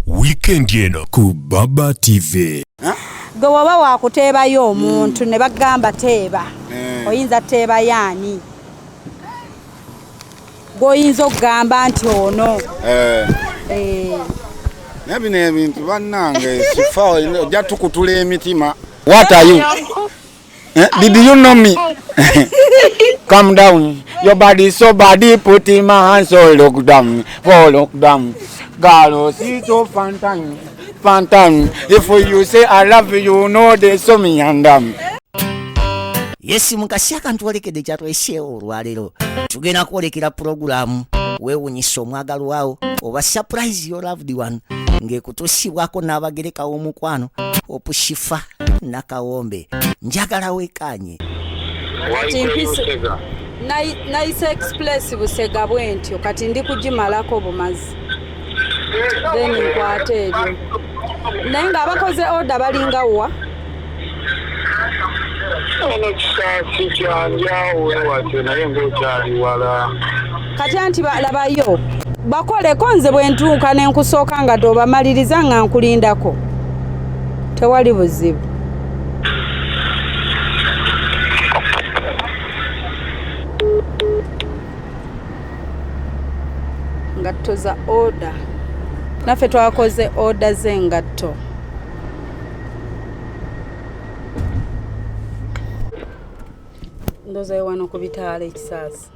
weekend eno ku Baba TV. Gwe waba wakuteebayo omuntu ne bagamba teeba. Oyinza teeba yaani. Goyinza okugamba nti ono. Nabino ebintu bannange sifa ojja tukutula emitima. What are you? Did you know me? Calm down. Your body is so bad. Put in my hands so look down. For look down. God, see so fantastic. If you say I love you, you know there's so me and them. Yes, mukasya kantu olekede kyatwa eshewo olwalero. Tugenda kwolekera program weewunyisa omwagalwa wawo oba surprise your loved one ng'ekutuusibwako n'abagereka w'omukwano opushifa nakawombe njagala wekanye. Nice express Busega bwentyo kati ndi kugimalako bumazi. Then nkwate ebyo. Naye ng'abakoze order balinga wa? Kati anti balabayo bakoleko nze bwe ntuuka ne nkusooka nga tobamaliriza nga nkulindako tewali buzibu. Ngatto za order naffe twakoze order z'engatto. Ndoza wano ku bitaala ekisasa.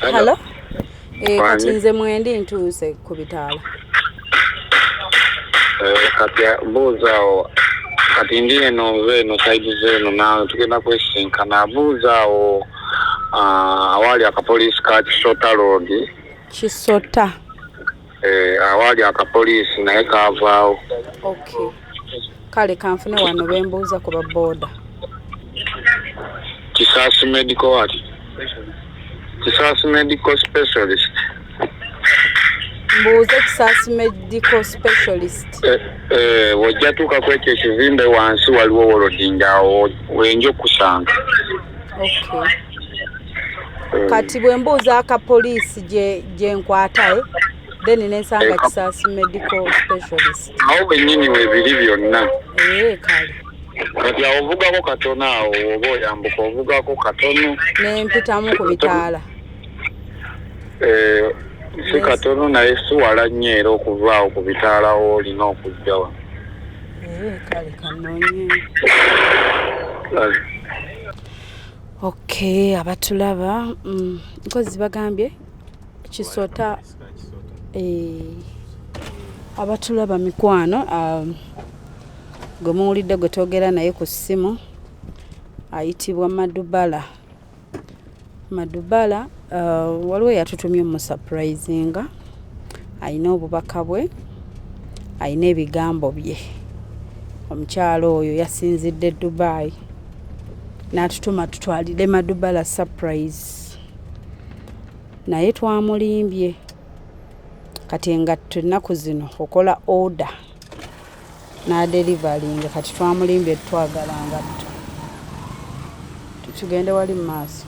Hello? Kati nze mwendi ntuuse ku bitaala. Kati buuzaawo kati ndi eno zeno saidi zeno nawe tugenda kwesinkana buuzaawo awali akapoliisi ka Kisota Road. Kisota. Awali akapoliisi naye kaavaawo. Okay. Kale kanfune wano bembuuza ku baboda. Kisasi medical what? Kisasi medical specialist. Mbuuze Kisasi medical specialist. Wajja tuuka kwekyo ekizimbe wansi waliwo wolodinga wenjo kusanga. Okay. Kati bwe mbuuza akapoliisi gye nkwataye then nensanga Kisasi medical specialist. Awo bennyini webiri byonna. Kale. Kati awo ovugako katono awo oba oyambuka ovugako katono. Nempitamu ku bitaala. Si katono naye si wala nnyo era okuvaawo ku bitaala olina okujjawa. Kale kanoonye. Okay, abatulaba nkozi bagambye Kisota abatulaba mikwano gwe muwulidde gwe twogera naye ku ssimu ayitibwa Madubara waliwo yatutumye mu surprisinga ayina obubaka bwe ayina ebigambo bye omukyalo oyo yasinzidde Dubai n'atutuma tutwalire Madubara surprise naye twamulimbye kati engatto ennaku zino okola order n'adelivaringa kati twamulimbye twagala ngatto tugende wali mu maaso.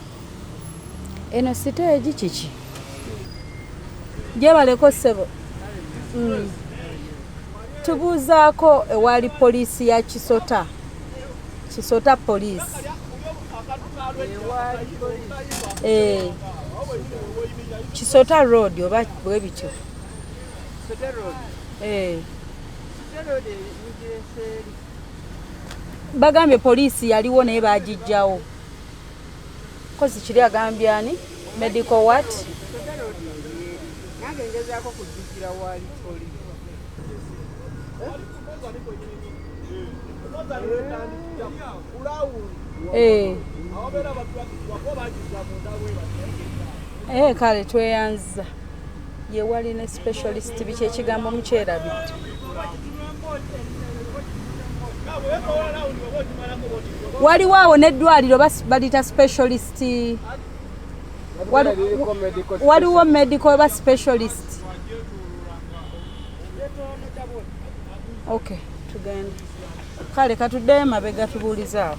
Eno siteegi kiki gyebaleko ssebo tubuuzaako ewali poliisi ya Kisota poliisi Kisota Road oba bwe bityo. Bagambye poliisi yaliwo naye bagijjawo. Kozi kiri agambye ani? Medical what? Nange ngezaako kujjukira wali poliisi. Kale tweyanza ye wali ne specialist biki ekigambo mukyerabidde. Waliwo awo n'eddwaliro balita specialist. Waliwo medical oba specialist. Okay, tugende. Kale katudde mabega tubuulizaawo.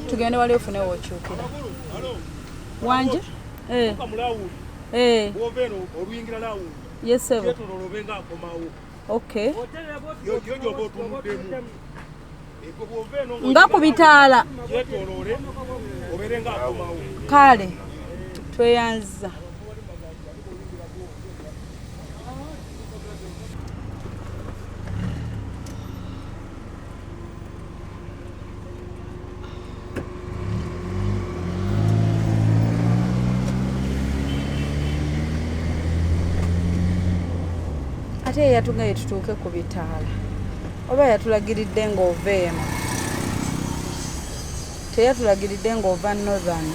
Tugende wali ofune wokyukira. Wanje? Yes, sir. Okay. Nga ku bitaala. Kale tweyanza. Ate yatungaye tutuuke ku bitaala. Oba yatulagiridde ng'oveemu. Teyatulagiridde ng'ova Northern.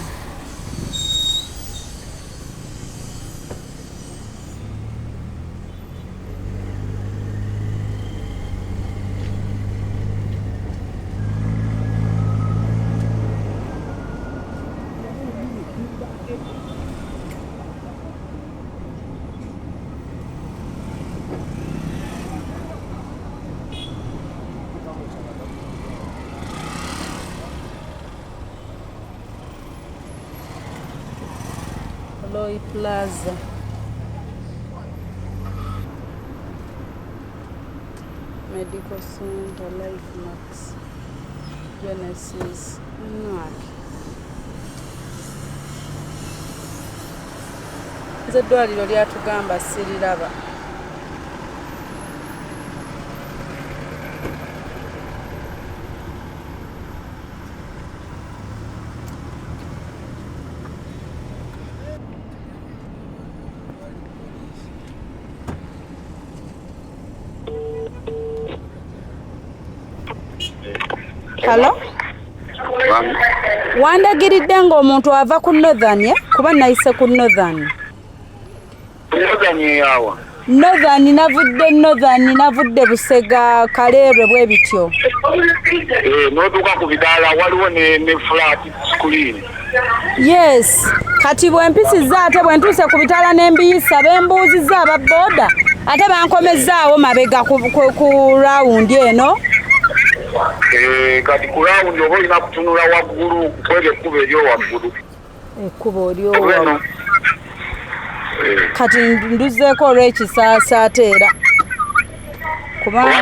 Loy Plaza. Medical Center, Life Max, Genesis. Nze eddwaliro lyatugamba siriraba. Hello? Wandagiridde ng'omuntu ava ku Northern, kuba nayise ku Northern. Northern yawa. Northern navudde Busega Kaleerwe bwe bityo. N'otuuka ku bitaala waliwo ne flat screen. Yes. Kati bwe mpisizza ate bwe ntuuse ku bitaala n'embiyisa bembuuzizza ababooda ate bankomezzaawo mabega ku round eno. Kati ku round oba olina kutunula waggulu kwega ekkubo eryowaggulu. Ekkubo eryowaggulu. Kati nduzeeko olw'ekisaasi ate era. Kubanga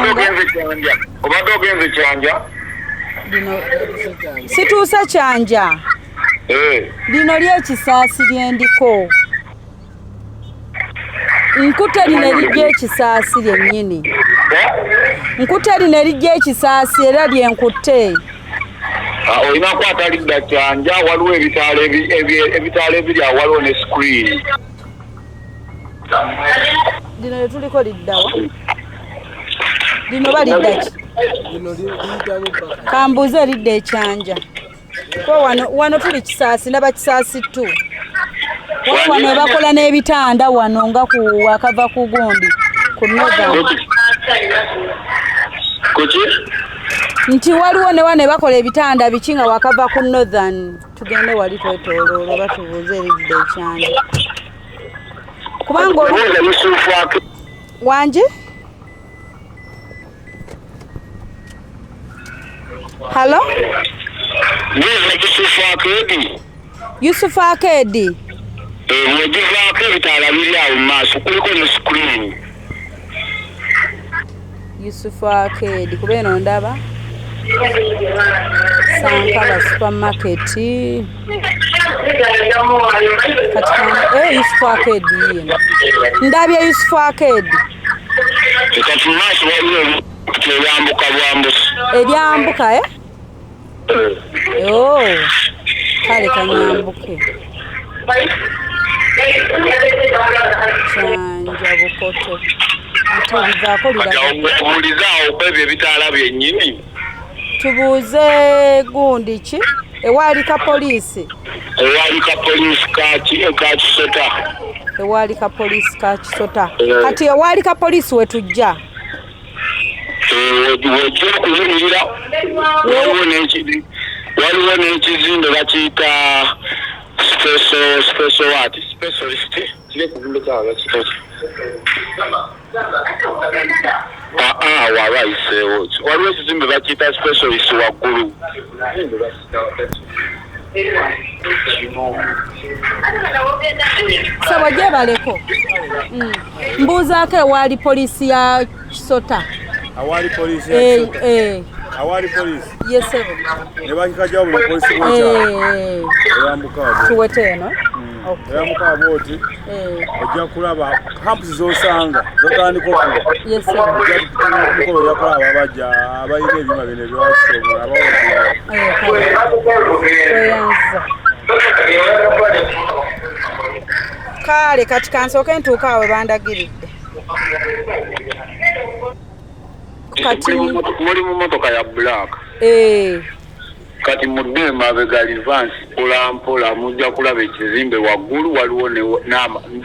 obadde ogenze Kyanja? Situuse Kyanja. Lino ly'ekisaasi lyendiko. Nkute lino erijja ekisaasi lyennyini. Nkute lino erijja ekisaasi era lyenkutte. Olina kwata lidda Kyanja waliwo ebitaala ebiri awo waliwo ne screen. Lino lyetuliko liddawa? Lino balidda ki? Kambuuze lidda ekyanja. Wano tuli kisaasi ndaba kisaasi tu. Wano bakola n'ebitanda wano nga ku wakava ku gundi ku Northern. Kuki? Nti waliwo ne wano bakola ebitanda biki nga wakava ku Northern. Tugende wali twetooloola oba tubuuze lidda ekyanja. Kubanga wanje? Hello? Yusufu Akedi. Mwegivaako ebitaala biri awo mu maaso kuliko ne screen. Yusufu Akedi kuba eno ndaba Sankala supermarket. Yusufu Akedi yino. Ndabye Yusufu Akedi. Kati mu maaso waliwo eryambuka bwambusi. Eryambuka kale kanyambuke. Kyanja Bukoto. Ate bivaako obuulizaawo kwebyo ebitaala byennyini. Tubuuze gundi ki? Ewaalika poliisi. Ewaalika poliisi ka Kisota. Ewaalika poliisi ka Kisota. Kati ewaalika poliisi wetujja. Wejja okuyimirira waliwo n'ekizimbe bakiyita specialist kiri ku kizimbe kyabwe bakiyita Warayiseewo waliwo ekizimbe bakiyita specialist waggulu Sabo gye baleko mbuuzaako ewaali poliisi ya Kisota. Awali polisi ya Kisota. Awali polisi. Yes sebo. Ne bakikaja mu polisi bw'ekyo. Eyambuka. Tuwete eno. Eyambuka bw'oti. Ojja kulaba campusi z'osanga zotandika okuba. Yes sebo. Ojja kulaba abajja abayina ebyuma bino ebyakisobola Oyanza. Kale kati kansooke ntuuka awe bandagiridde. Kati mulimu motoka ya black. Kati mudde emabega advance mpola mujja kulaba ekizimbe waggulu waliwo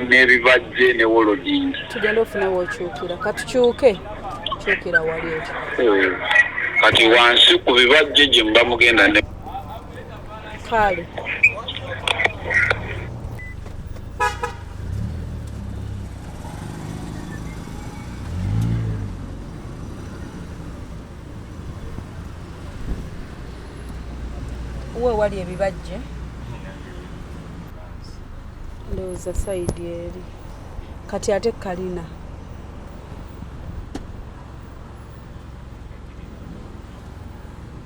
n'ebibajje ne woloding. Tugenda ofuna w'okyukira. Katukyuke. Kyukira wali eti. Kati wansi ku bibajje gye muba mugenda ne kale. Uwe wali ebibajje. Ndowooza sayidi eri. Kati ate kalina.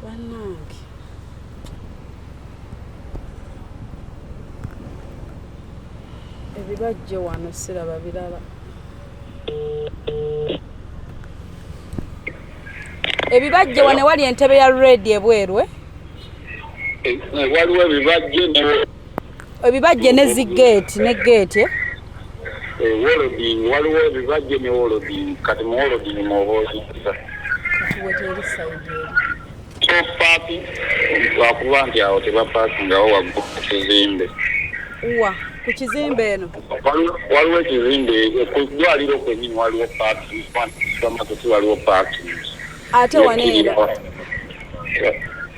Bannange. Ebibajje wano siraba birala. Ebibajje wano wali entebe ya red ebwerwe. Waliwo ebibajje ne zigate ne gate. Woloding waliwo ebibajje ne woloding kati mu woloding mwobozi. Kati weteri sayidi eri. So parking wakuba nti awo tebapakingawo waggulu ku kizimbe. Uwa ku kizimbe eno. Waliwo ekizimbe ku ddwaliro kwennyini waliwo parking. Supermarket waliwo parking. Ate waneera.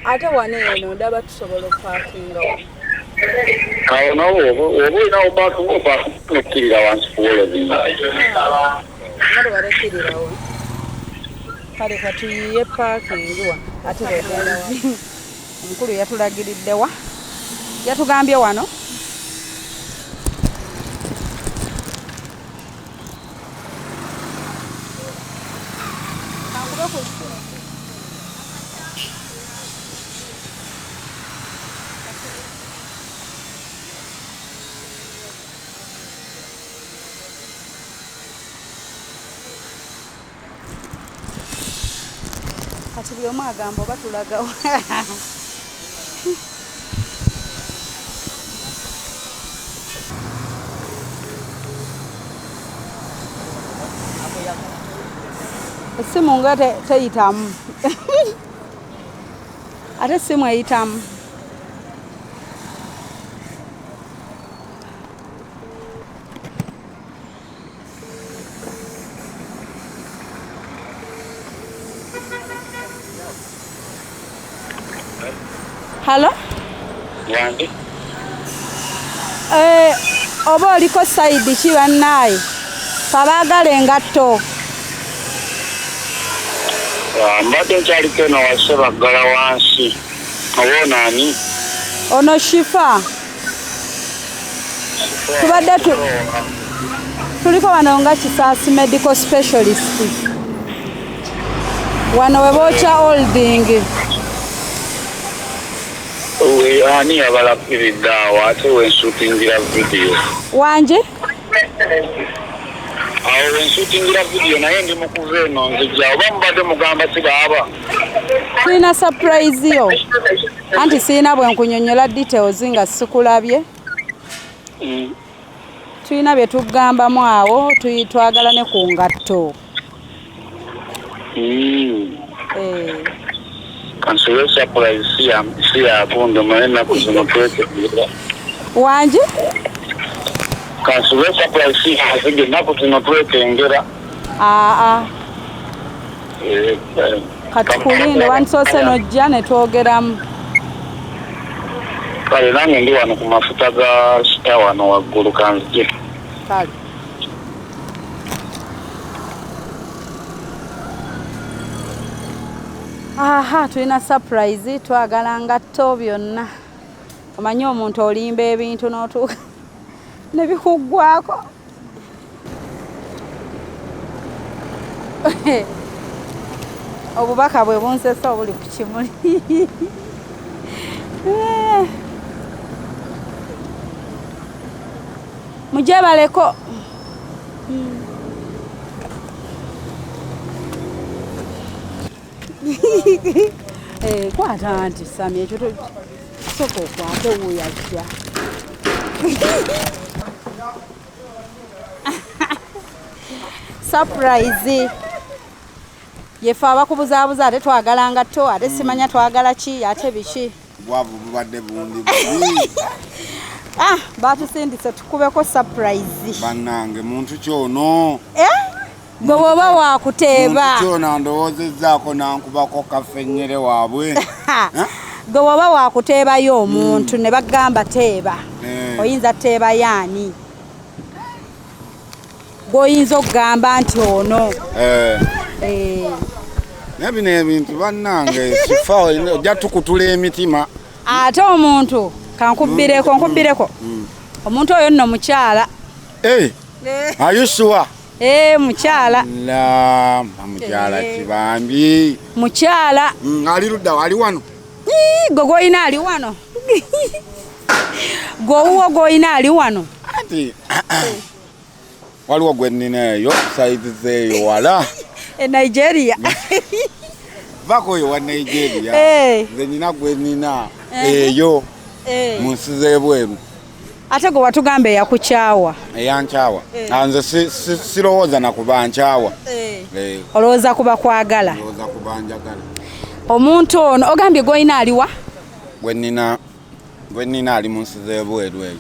Ate waneeno ndaba tusobola okupakingawo. Awo nawo oba olinawo parking okkirira wansi ku woloding. Nga balekkirirawo. Kale katuyiye parking wa ate beetwalawa. Omukulu yatulagiridde wa? Yatugambye wano. Kati buli omu agamba oba tulagawo. Essimu nga teyitamu. Ate essimu eyitamu. Hello? Yange? Oba oliko sayidi ki bannaaye? Kabaagala engatto. Mbadde nkyaliko eno wase baggala wansi. Oba onaani? Ono Shifa. Tubadde tuliko wano nga Kisaasi medical specialist. Wano we bookya holding. Ani yabalapiridde awo ate wensuutingira vidiyo. Wanje? Awo wensuutingira vidiyo naye ndi mukuva eno nzijja oba mubadde mugamba sibaaba. Tulina surprise yo. Anti sirina bwe nkunyonnyola details nga sikulabye. Tulina bye tugambamu awo twagala ne ku ngatto. Kansiwe surprise si yabundo manena kuzino twetegera. Wanje? Kansiwe surprise si yazige nako zino twetengera. Kati kulinde wansoose nojja ne twogeramu. Kale nange ndi wano ku mafuta ga sita wano waggulu kanzije. Kale. Aha, tulina surprise twagala ngatto byonna. Omanyi omuntu olimba ebintu n'otuuka ne bikuggwako. Obubaka bwe bunsesa obuli ku kimuli. Mujebaleko. Kwata anti Sami ekyo soko kwate wuyajja. Surprise. Yefa abakubuzaabuza ate twagala ngatto ate simanya twagala ki ate biki. Bwavu bubadde bundi. Batusindise tukubeko surprise. Bannange muntu kyono. Gwe bwoba waakuteeba. Muntu kyono ndowoozezaako nankubako kafenyere waabwe. Gwe bwoba waakuteebayo omuntu ne bagamba teeba. Oyinza teeba yaani. Gwoyinza okugamba nti ono. Nebino ebintu bannange sifa ojja tukutula emitima. Ate omuntu nkubbireko. Omuntu oyo nno mukyala. Are you sure? Mukyala. La mukyala kibambi. Mukyala. Ali ludda wali wano. Gogoyina ali wano. Gowuwo goyina ali wano. Ati waliwo gwe nnina eyo saizi zeeyo wala. Nigeria. Vako yo wa Nigeria. Nze nina gwe nnina eyo munsi z'ebweru. Ate gwe watugambe yakukyawa. Eyankyawa. Nze sirowooza na kuba nkyawa. Olowooza kuba kwagala. Olowooza kuba njagala. Omuntu ono ogambye goyina aliwa? Gwe nnina ali munsi z'ebweru eyo.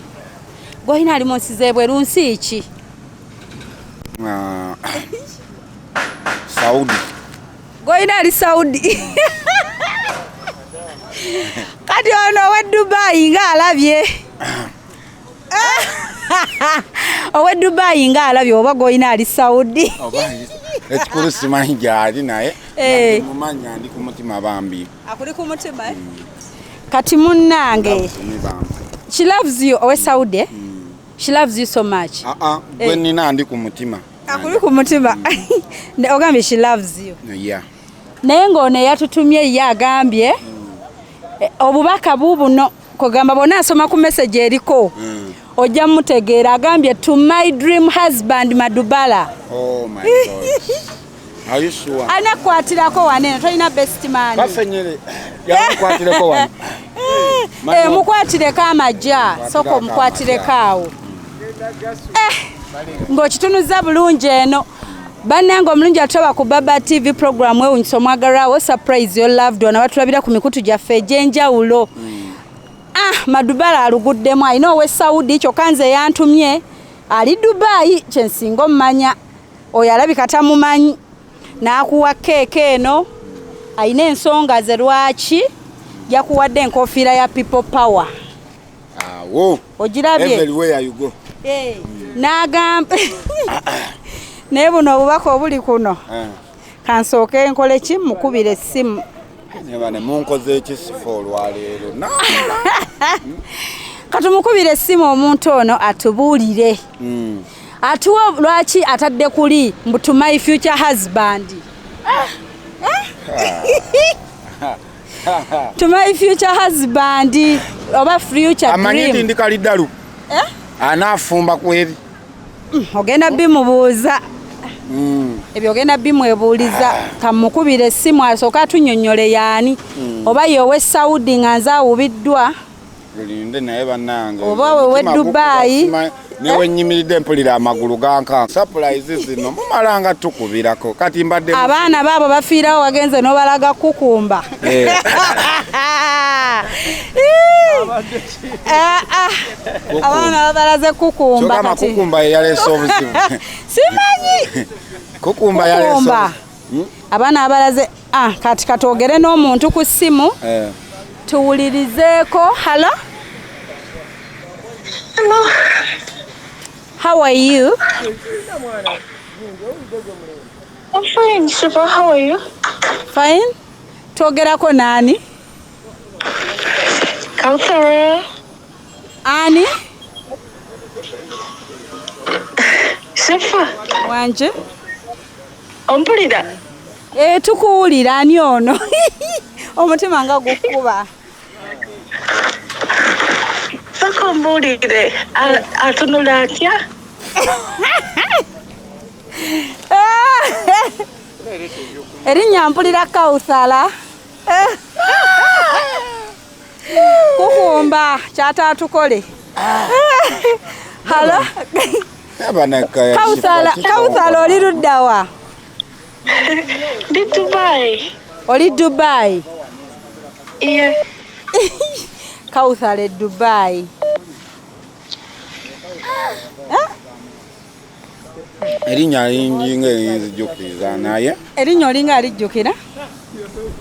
Goyina ali munsi z'ebweru nsi ki? Saudi. Goyina ali Saudi. Kati ono we Dubai nga alabye. Owe Dubai nga alabye oba goyina ali Saudi. Ekikulu simanyi gyali naye. Mumanya ndi ku mutima bambi. Akuli ku mutima Kati munnange. She loves you owe Saudi. She loves you so much. Gwe nnina ndi ku mutima. Akuli ku mutima. Ogambye she loves you. Yeah. Naye ng'ono yatutumye ye agambye obubaka bubuno kugamba bona asoma ku message eriko. Ojja mutegeera agambye to my dream husband Madubara. Oh my God. Are you sure? Anakwatirako wanene tolina best man. Kafenyere. Yakwatireko wane. Mukwatireko amajja soko mukwatireko awo. Ng'okitunuza bulungi eno. Bannange omulungi atuba ku Baba TV program ewunyisa omwagalawo surprise your loved one abatulabira ku mikutu gyaffe egy'enjawulo. Madubara aluguddemu alina owe Saudi kyokka nze yantumye ali Dubai kyensinga omumanya oyo alabika tamumanyi n'akuwa keeke eno alina ensonga ze lwaki yakuwadde enkofiira ya people power. Ogirabye? Everywhere you go. N'agamba naye buno obubaka obuli kuno kansooke nkole ki mukubira essimu. Nebane munkoze ekisifo olwaleero. Katumukubira essimu omuntu ono atubuulire. Atuwa lwaki atadde kuli mbu to my future husband. To my future husband oba future dream. Amanyiti ndi kaliddalu. Anaafumba kweri. Ogenda bimubuuza. Ebyo ogenda bimwebuuliza kamukubira essimu asooka atunyonnyole yaani oba yowe Saudi nga nze awubiddwa linde naye bannange oba wewe Dubai newe nnyimiridde mpulira amagulu ganka surprise zino mumalanga tukubirako kati mbadde abaana baabo bafiirawo wagenze n'obalaga Kukumba. Abaana babalaze Kukumba kati. Kyokama Kukumba yaleese obuzibu. Simanyi. Kukumba yaleese. Abaana abalaze kati katwogere n'omuntu ku ssimu. Tuwulirizeeko. Hello? Hello. How are you? I'm fine, Nsaba. How are you? Fine. Togerako nani? Kauthara. Ani? Sefa. Wanje? Ompulira. Tukuwulira ani ono? Omutima nga gukuba. Saka mbulire. Atunula atya? Erinnya mpulira Kauthara. Kukumba kyata tukole. Halo. Kauthara oli ludda wa? Di Dubai. Oli Dubai? Yeah. Kauthara Dubai. Erinnya lingi ng'erizijjukiriza naye. Erinnya olinga alijjukira?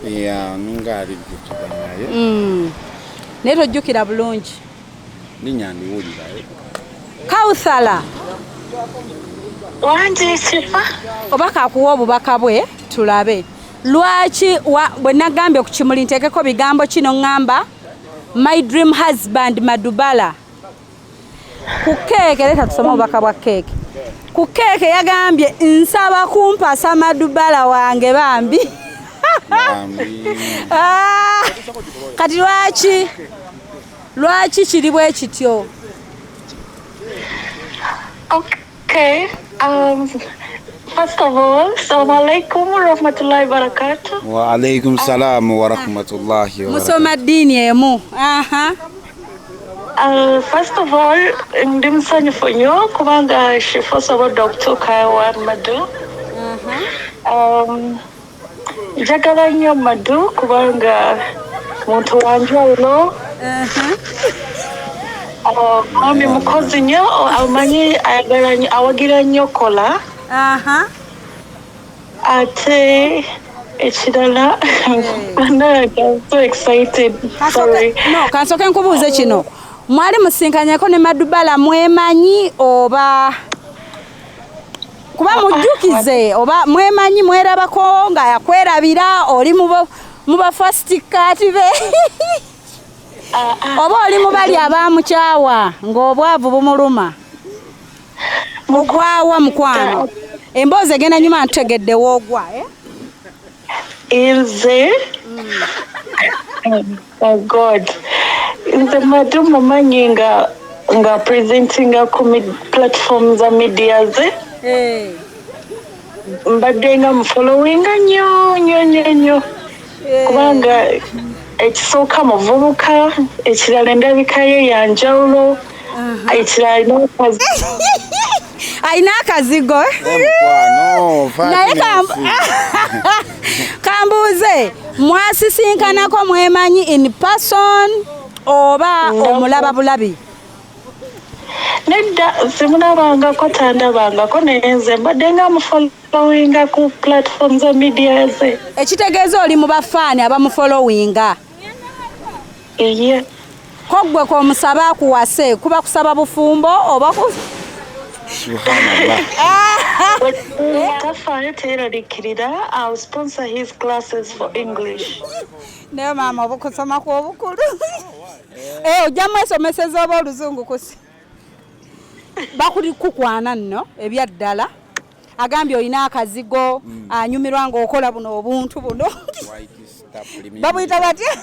Ninga alijjukira naye. Naye tojjukira bulungi. Linnya ndiwulira. Kauthara. Wanje Sefa. Oba kakuwa obubaka bwe tulabe. Lwaki bwe nagambye ku kimuli nteekeko bigambo kino ngamba my dream husband Madubara. Ku keeke leeta tusome obubaka bwa keeke. Ku keeke yagambye nsaba Kumpasa Madubara wange bambi. Kati lwaki kiri bwe kityo? Okay. First of all, assalamu alaikum wa rahmatullahi wa barakatuh. Wa alaikum salam wa rahmatullahi wa barakatuh. Musoma dini emu. First of all, ndi musanyufu nnyo kubanga shifo sobola okutuuka wa Madu. Njagala nnyo Madu kubanga muntu wanjawulo. Mami mukozi nnyo amanyi awagira nnyo kola. Ate ekirala I'm so excited. Sorry. No, kansoke nkubuuze kino. Mwali musinkanyako ne Madubara mwemanyi oba kuba mujjukize oba mwemanyi mwerabako nga yakwerabira oli muba first cut be oba oli mubali abamukyawa ng'obwavu bumuluma mukwawa mukwano emboozi egenda nyuma ntutegedde woogwa Nze oh God nze Madu mumanyi nga presentinga ku platform za media ze mbadde nga mufollowinga nnyo kubanga ekisooka muvubuka ekirala endabika ye yanjawulo ekirala alina akazigo naye kambuuze mwasisinkanako mwemanyi in person oba omulaba bulabi? Nedda simulabangako tandabangako naye nze mbadde nga mufollowinga ku platform za media ze. Ekitegeeza oli mu bafaani abamufollowinga? Iye. Ko ggwe k'omusaba akuwase kuba kusaba bufumbo oba Subhanallah. I'll sponsor his classes for English. Naye maama obukusoma kw'obukulu. Ojja mwesomeseza oba oluzungu kusi? Bakuli kukwana nno ebyaddala. Agambye olina akazigo anyumirwa ng'okola buno obuntu buno. Babuyita batya?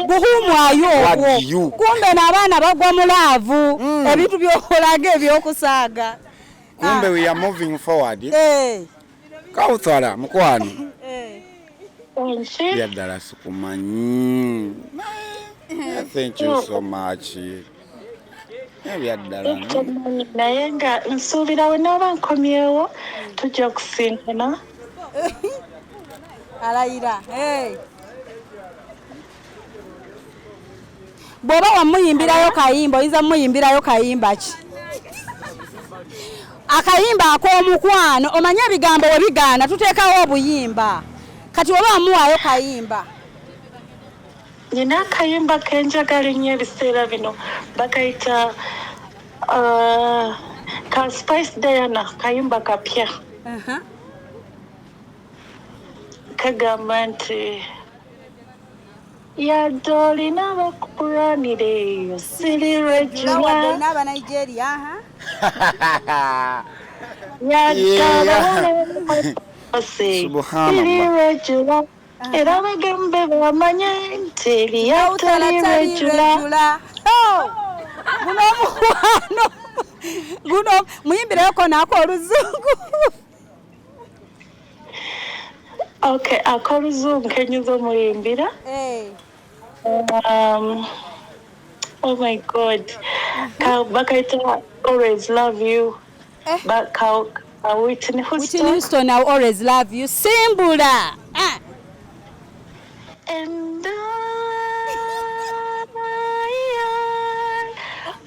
Buhumwayo obwo. Kumbe n'abaana bagwa mu laavu ebintu by'okolaga ebyokusaaga. Kumbe we are moving forward. Kauthara mukwano. Byaddala sikumanyi. Thank you so much. Byaddala. Naye nga nsuubira we n'oba nkomyewo tujja kusinkana. Alayira. Bw'oba wamuyimbirayo kayimba oyinza muyimbirayo kayimba ki? Akayimba ak'omukwano omanye ebigambo we bigaana tuteekawo obuyimba. Kati oba wamuwaayo kayimba. Nina akayimba kenjagala ennyo ebiseera bino bakayita ka Spice Diana kayimba kapya. kagamba nti yadoli n'abakuranire silly regular n'aba Nigeria silly regular era bagambe bamanye nti yadoli regular. Guno muyimbireko nako oluzungu. Okay, akoluzungu kenyuzo muyimbira. Oh my God. Bakaita always love you. But Whitney Houston, I always love you. Simbula. And I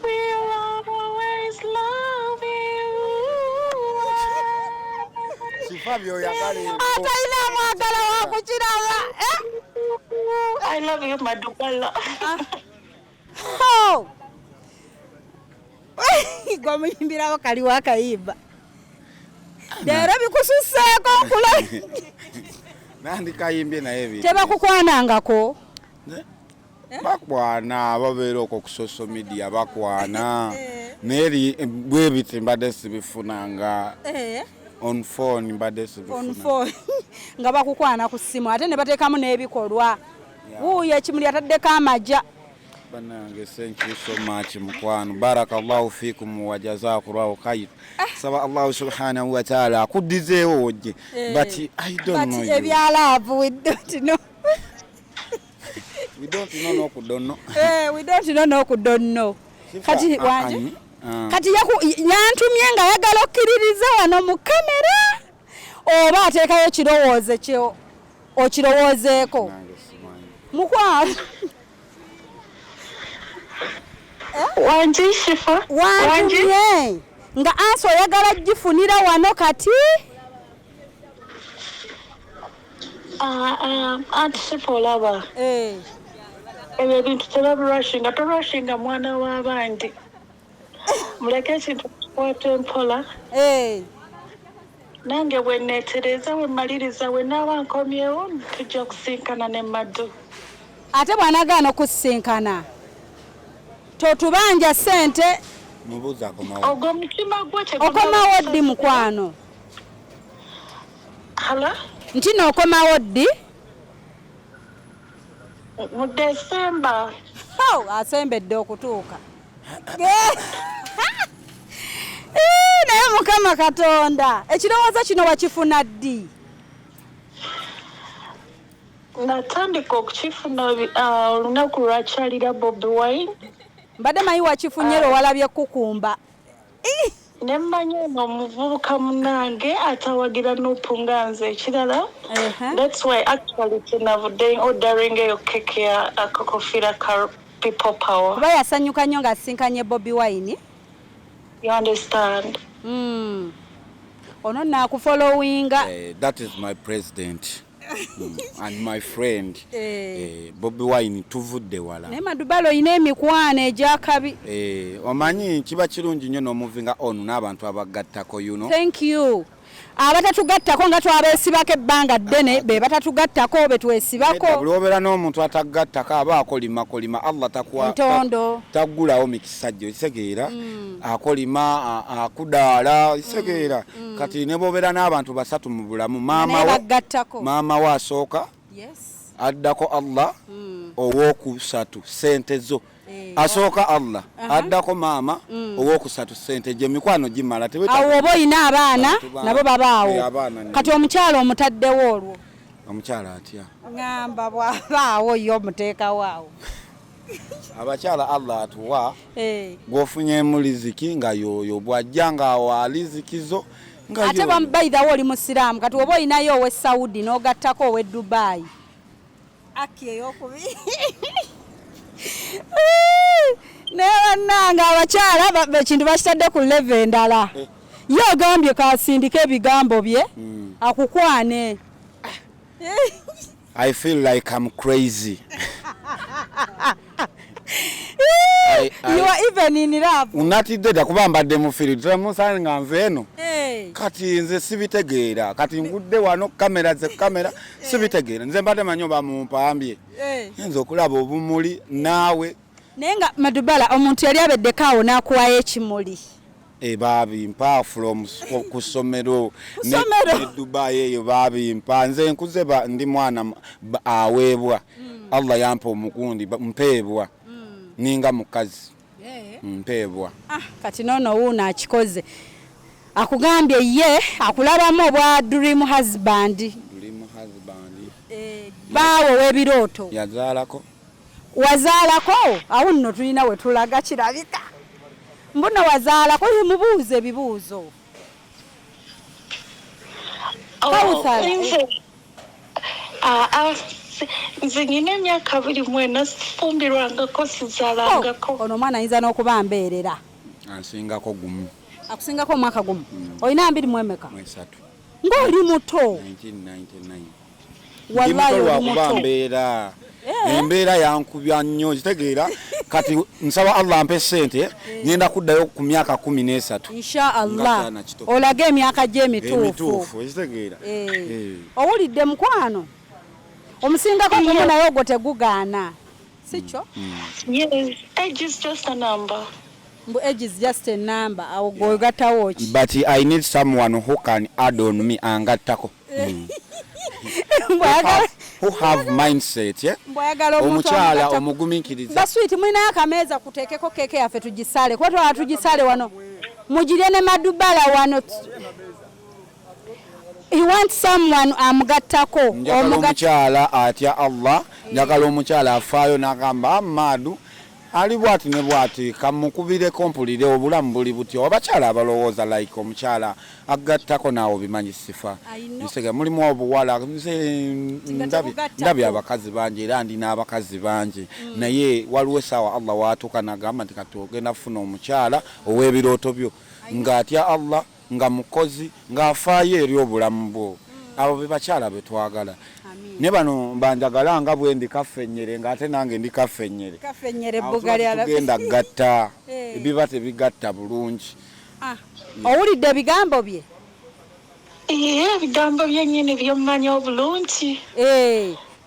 will always love you. Fabio yakali. I love you, Madubara. Oh. Gomuyimbira wakali wakayimba. Dera bikususeko kula. Nandi kayimbye na ebi. Teba kukwanangako. Bakwana babeera ku social media bakwana. Neri bwebiti mbadde sibifunanga. On phone mbadde sibifuna. On phone. Nga bakukwana ku simu ate ne bateekamu n'ebikolwa. Wuuyo ekimuli ataddeko amajja. Banange, thank you so much mukwano. Barakallahu fikum wa jazakallahu khair. Saba Allah subhanahu wa ta'ala akudizeewo ojje. But I don't know you. But ebyalaavu we don't know. We don't know no ku don't know. We don't know no ku don't know. Kati wanje. Kati yantumye nga yagala okkiririza wano mu kamera. Oba ateekayo ekirowoozo kyo okirowoozeeko. Mukwano. Wanji shifa. Wanji. Nga aso yagala gifunira wano kati. Aunt Sipolaba. Ebe bintu terabirushinga mwana w'abandi. Muleke ekintu kwata empola. Nange bwe neetereza we maliriza we naaba nkomyewo tujja kusinkana ne Madu. Ate bw'anagaana okusinkana totubanja sente mubuza komawo. Ogwo mutima gwe okomawo ddi mukwano? Hala? Nti n'okomawo ddi? Mu December. Asembedde okutuuka. Naye Mukama Katonda ekirowoozo kino wakifuna ddi? Natandika okukifuna olunaku lwakyalira Bobi Wine. Mbadde mayi wakifunyera walabye Kukumba. Ne mmanyi ono omuvubuka munange atawagira n'opunga nze ekirala. That's why actually tunavudde ordering eyo keke ya Kokofira People Power. Kuba yasanyuka nnyo ng'asinkanye Bobi Wine. You understand? Ono naakufollowinga. That is my president. And my friend Bobi Wine tuvudde wala. Naye Madubara oyina emikwano egyakabi. Omanyi kiba kirungi nnyo n'omuvinga ono n'abantu abagattako you know. Thank you. Abatatugattako nga twabeesibako ebbanga ddene be batatugattako be twesibako. Buli obeera n'omuntu atagattako aba akolima Allah ntondo taggulawo mikisa gyo isegeera akolima akudaala isegeera kati ne bobeera n'abantu basatu mu bulamu maama wa asooka addako Allah owookusatu sente zo asooka Allah addako maama owookusatu sente gye mikwano gimala awo oba oyina abaana nabo babaawo kati omukyalo omutaddewo olwo omukyala atya ngamba bwabaawo yo omuteekawo awo abakyala Allah atuwa gwofunyemu riziki nga yoyo bwajja nga wa rizikizo nga ate bayidawo oli musiraamu kati oba oyinayo owe Saudi n'ogattako owe Dubai aki ey'okubiri nanga abakyala ekintu bakitadde ku level endala ye ogambye kasindika ebigambo bye akukwane. I feel like I'm crazy. You are even in love. Unatidde da kubambadde mu field tulamusanga nga nve eno. Kati nze sibitegeera kati ngudde wano kamera sibitegeera nze mbadde manyo bamumpambye. Nze okulaba obumuli naawe. Nenga Madubara omuntu yali abeddekaawo n'akuwayo ekimuli. Babimpa from kusomero ne Dubai eyo babimpa nze nkuze ndi mwana aweebwa Allah yampa omugundi mpeebwa ninga mukazi mpeebwa kati nono wuuna akikoze akugambye ye akulabamu obwa dream husband baawo w'ebirooto wazaalako awo nno tulina we tulaga kirabika mbona wazaalako mubuuze ebibuuzo Kauthara nze nyina emyaka 24 sifumbirwangako sizaalangako ono omwana ayinza n'okuba mbeerera ansingako gumu akusingako omwaka gumu olina 23 ng'oli muto 1999 wallahi oli muto mbeera embeera yankubya nnyo kitegeera kati nsaba Allah ampe sente ngenda kuddayo ku myaka 13 insha Allah olage emyaka gye emituufu kitegeera owulidde mukwano omusingako gumu naye ogwo tegugaana sikyo yes age is just a number age is just a number awo gwegattawo ki but I need someone who can add on me angattako who have mindset omukyala omugumikiriza baswiti mulina akameeza kuteekeko keke yaffe tugisale kuba twala tugisale wano mugirye ne Madubara wano he wants someone amugattako omukyala atya Allah njagala omukyala afaayo n'agamba Madu ali bwati ne bwati kamukubire kompulire obulamu buli butyo abakyala abalowooza like omukyala agattako naawe bimanyi sifa nsege mulimu obuwala ndabi abakazi bangi era ndi n'abakazi bangi naye waliwo essaawa Allah waatuuka n'agamba nti kati ogenda kufuna omukyala ow'ebirooto byo ng'atya Allah nga mukozi ng'afaayo eri obulamu bwo abo be bakyala be twagala ne bano banjagala nga bwe ndi kaffennyere ng'ate nange ndi kaffennyere bbugali tugenda gatta ebiba tebigatta bulungi owulidde ebigambo bye ebigambo byennyini byommanyi obulungi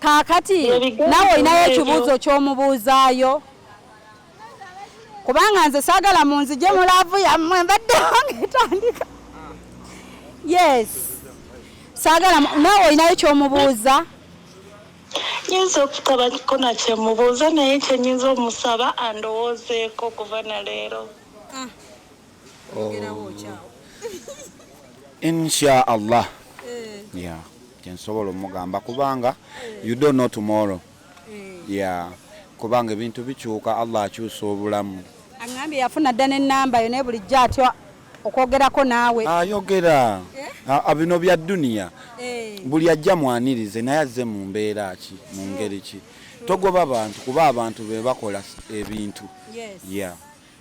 kaakati naawe olinayo ekibuuzo ky'omubuuzaayo kubanga nze saagala mu nzije mulaavu yammwe mbadde wange etandika yes saagala naawe olinayo ky'omubuuza nyinza okutabako nakyemubuuza naye kyenyinza omusaba andowoozeeko okuva na leero insha Allah yeah kyensobola omugamba kubanga you don't know tomorrow yeah kubanga ebintu bikyuka Allah akyusa obulamu angambye yafuna dda n'ennamba yo naye bulijjo atyo okwogerako naawe ayogera abino bya duniya buli ajja mwanirize naye azze mu mbeera ki mu ngeri ki togoba abantu kuba abantu be bakola ebintu yeah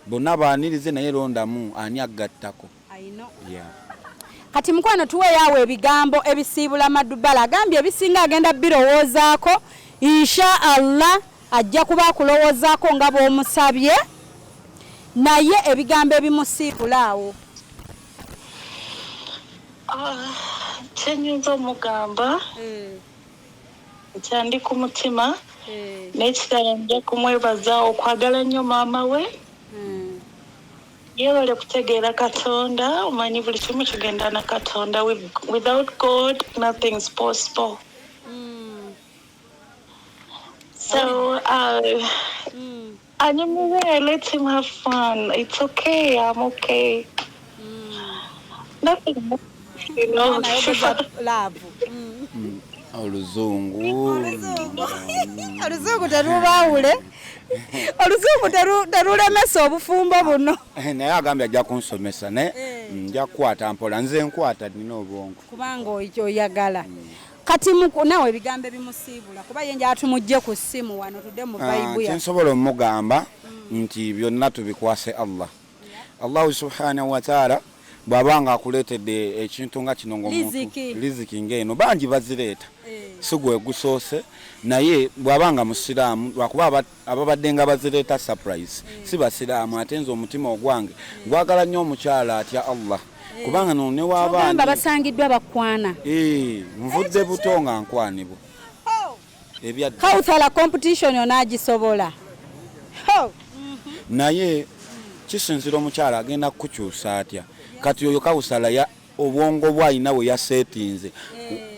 bonna baanirize naye londamu ani agattako yeah kati mukwano tuweeyo ebigambo ebisiibula Madubara agambye ebisinga agenda birowoozaako insha Allah ajja kuba akulowoozaako nga bw'omusabye naye ebigambo ebimusiibula awo kyenyinza omugamba kyandi ku mutima n'ekirala nja kumwebaza okwagala nnyo maama we yeebale kutegeera Katonda omanyi buli kimu kigenda na Katonda without God nothing's possible so anyway let him have fun it's okay I'm okay nothing you know love oluzungu terubaawule oluzungu terulemesa obufumbo buno naye agambye ajja kunsomesa ne nja kukwata mpola nze nkwata nina obwongo kubanga oyagala kati nawe ebigambo ebimusiibula kuba ye nja atumujje ku ssimu wano tudde mu Bible ya kyensobola omugamba nti byonna tubikwase Allah Allah subhanahu wa ta'ala bw'abanga akuleetedde ekintu nga kino ng'omuntu riziki ng'eno bangi bazireeta sigwe gusoose naye bwabanga musiraamu lwakuba ababadde nga bazireeta surprise si basiraamu ate nze omutima ogwange gwagala nnyo omukyala atya Allah kubanga no ne w'abaana basangiddwa bakwana nvudde buto nga nkwanibwa Kauthara competition onaagisobola naye kisinzira omukyala agenda kukyusa atya kati oyo Kauthara ya obwongo bwalina we yasetinze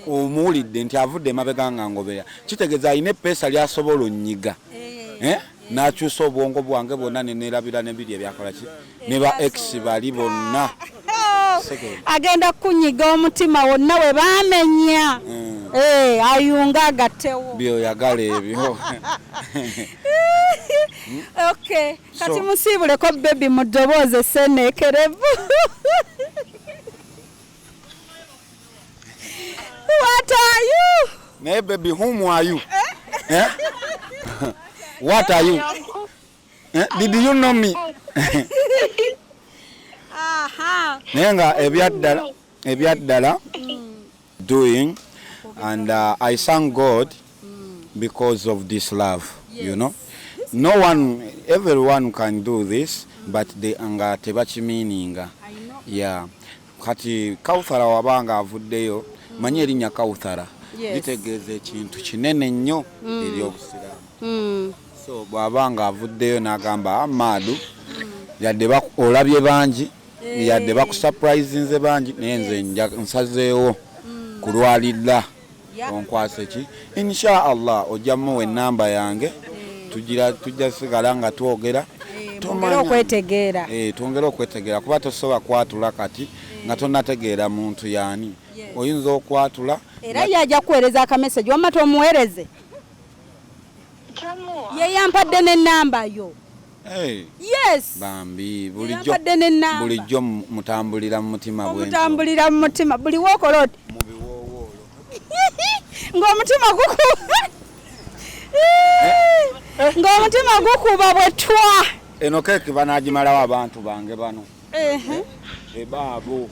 omuwulidde nti avudde emabega nga ngobera kitegeeza alina eppeesa lyasobola onnyiga n'akyusa obwongo bwange bwonna neneerabira nebiri ebyakola ki ne ba ex bali bonna agenda kunyiga omutima wonna we baamenya ayunga agattewo byoyagala ebyo okay kati musiibuleko bebi mu ddoboozi esseneekerevu What are you? Hey baby, whom are you? What are you? Did you know me? Nenga ebyaddala doing and I thank God because of this love, you know. No one, everyone can do this, but they anga tebakimeaninga. Yeah. Kati Kauthara wabanga avuddeyo manye erinnya Kauthara litegeeza ekintu kinene nnyo eri obusiraamu so bw'abanga avuddeyo n'agamba Amadu yadde olabye bangi yadde bakusurprise nze bangi naye nze nsazeewo kulwalira onkwase ki insha Allah ojjamu enamba yange tujja sigala nga twogera twongera okwetegeera kuba tosobola kwatula kati nga tonategeera muntu yaani oyinza okwatula era yajja kuweereza akameseji wamma tomuweereze ye yampadde n'ennamba yo yes bambi bulijjo mutambulira mu mutima buli wookola oti ng'omutima gukuba bwetwa eno keeki banagimalawo abantu bange bano baabo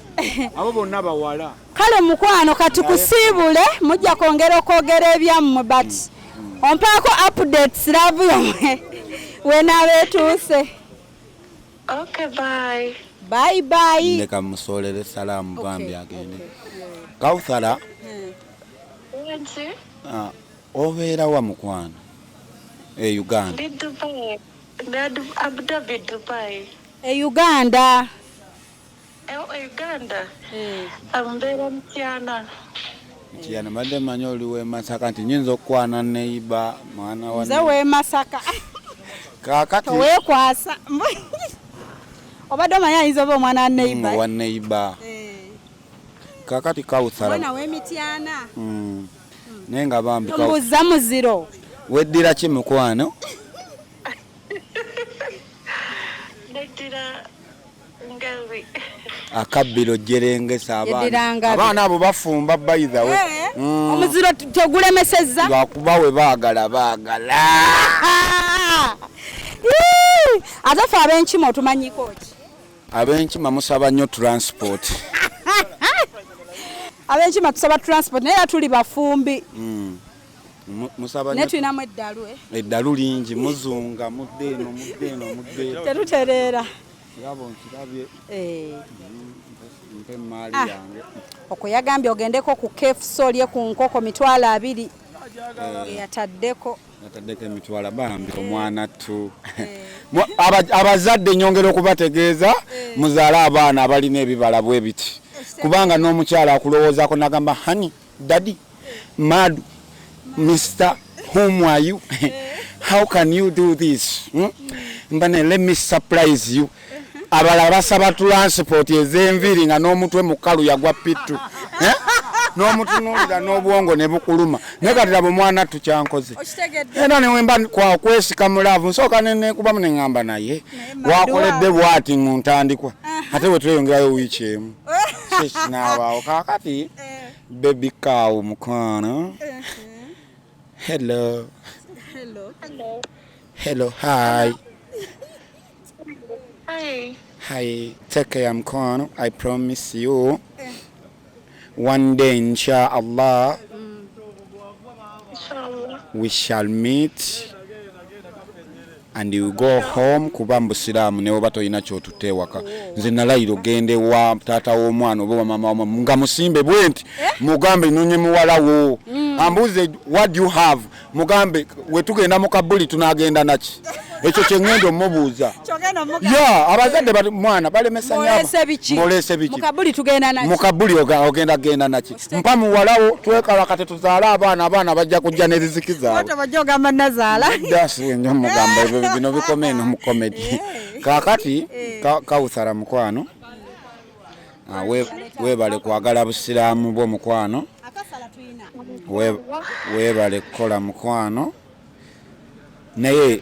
abo bonna bawala kale mukwano kati kusiibule mujja kwongera okwogera ebyammwe but ompaako updates love yomwe wenaabeetuuse bye ndeka musoolere salaamu bambi agende Kauthara obeera wa mukwano Uganda Uganda ambeera Mutyana madde manyi oli w'e Masaka nti nyinza okukwana neiba mwana wa nze w'e Masaka kaakati weekwasa obadde omanyi ayinza oba omwana wa neiba kaakati Kauthara mwana w'Emityana naye nga bambi mbuza muziro weddira ki mukwano akabbiro jerengesa abaana abo bafumba bayitha we omuziro tegulemesezza lwakuba we baagala ate fe ab'enkima otumanyiko ki ab'enkima musaba nnyo transport ab'enkima tusaba transport naye tuli bafumbi musaba ne tulinamu eddalu lingi muzunga mudde terutereera yabo nkirabye mpe maali yange okuyagambye ogendeko ku kefuso olye ku nkoko 20 yataddeko emitwala bambi omwana tu abazadde nyongera okubategeeza muzaale abaana abalina ebibala bwe biti kubanga n'omukyala akulowoozaako nagamba honey daddy Madu Mr. whom are you how can you do this mbane let me surprise you abalala basaba transport ez'enviri nga n'omutwe mukalu yagwa pitu n'omutunuulira n'obwongo ne bukuluma naye kati laba omwana tukyankoze era newemba kwesika mulaavu nsooka nekubamu ne ŋŋamba naye wakoledde bwati mu ntandikwa ate bwe tweyongerayo wiiki emu kyekinaabawo kaakati baby cow mukwano hello hi take care mkono I promise you one day insha Allah we shall meet and you go home kuba mbusiramu ne oba toyina kyotutewaka nze nalayiro gende wa tata w'omwana oba mama wa nga musimbe bwenti mugambe nunye muwala wo ambuze what do you have mugambe wetugenda mu kabuli tunagenda naki ekyo kyengendo mubuuza ya abazadde bali mwana balemesa nyabo molese biki mukabuli ogenda naki mpa muwalawo twekala kati tuzaala abaana bajja kujja n'eriziki zaabwe bajogamba nazaala dasi nyo mugamba bino bikomeno mu comedy kakati Kauthara mukwano webale kwagala busiraamu bwo mukwano webale kukola mukwano naye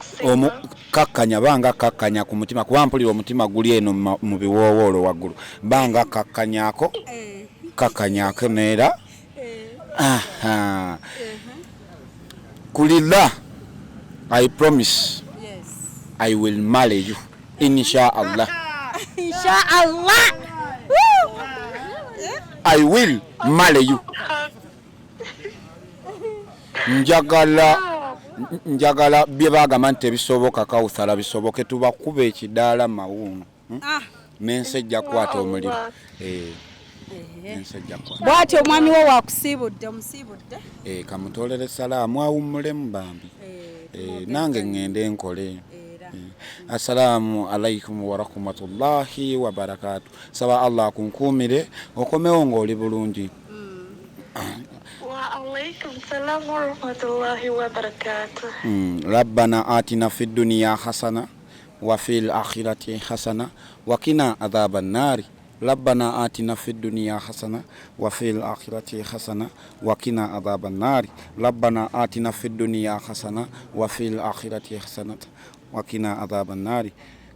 kakkanya banga kakkanya ku mutima kuba mpulira omutima guli eno mu biwoowoolo waggulu banga kakkanyako neera kulillah I promise I will marry you inshallah I will marry you njagala byebagamba nti bisoboka Kauthara bisoboke tubakuba ekidaala mawuuno n'ensejja kwata omuliro ensejja kwata bwati omwami wo wakusiibudde omusiibudde kamutolere salaamu awummulemu bambi nange ngende nkole assalamu alaikum wa rahmatullahi wa barakatuh saba Allah kunkumire okomewo ng'oli bulungi وعليكم السلام ورحمة الله وبركاته. ربنا آتنا في الدنيا حسنة وفي الآخرة حسنة وقنا عذاب النار. ربنا آتنا في الدنيا حسنة وفي الآخرة حسنة وقنا عذاب النار. ربنا آتنا في الدنيا حسنة وفي الآخرة حسنة وقنا عذاب النار.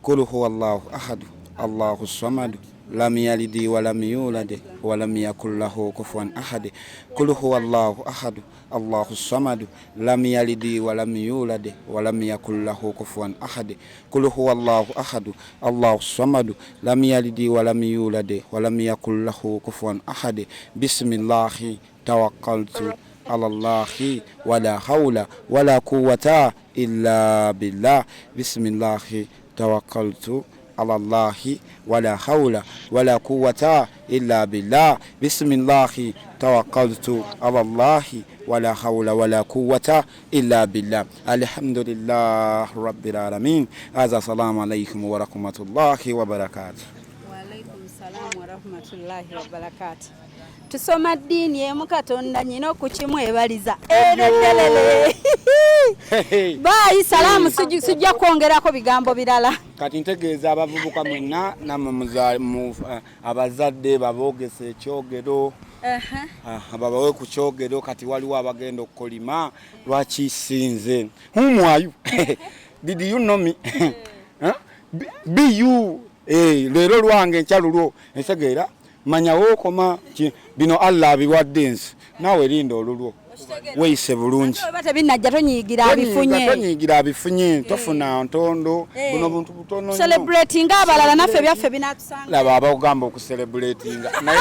قل هو الله أحد الله الصمد لم يلد ولم يولد ولم يكن له كفوا أحد. قل هو الله أحد الله الصمد لم يلد ولم يولد ولم يكن له كفوا أحد. قل هو الله أحد الله الصمد لم يلد ولم يولد ولم يكن له كفوا أحد. بسم الله توكلت على الله ولا حول ولا قوة إلا بالله. بسم الله توكلت على الله ولا حول ولا قوة إلا بالله. بسم الله توكلت على الله ولا حول ولا قوة إلا بالله. الحمد لله رب العالمين. هذا السلام عليكم ورحمة الله وبركاته. وعليكم السلام ورحمة الله وبركاته. tusoma ddiini emu Katonda nyina okukimwebaliza eredelele bayi salaamu sijja kwongerako bigambo birala kati ntegeeza abavubuka mwenna nammwe abazadde baboogesa ekyogero babawe ku kyogero kati waliwo abagenda okukolima lwaki sinze whom did you know me be you leero lwange nkyalulwo ensegeera manyawo koma bino Allah abiwadde nsi nawe linda olulwo weise bulungi batabinajja tonyigira abifunye tofuna ntondo buno buntu butono celebrating abalala naffe byaffe binatusanga laba abagamba okucelebratinga naye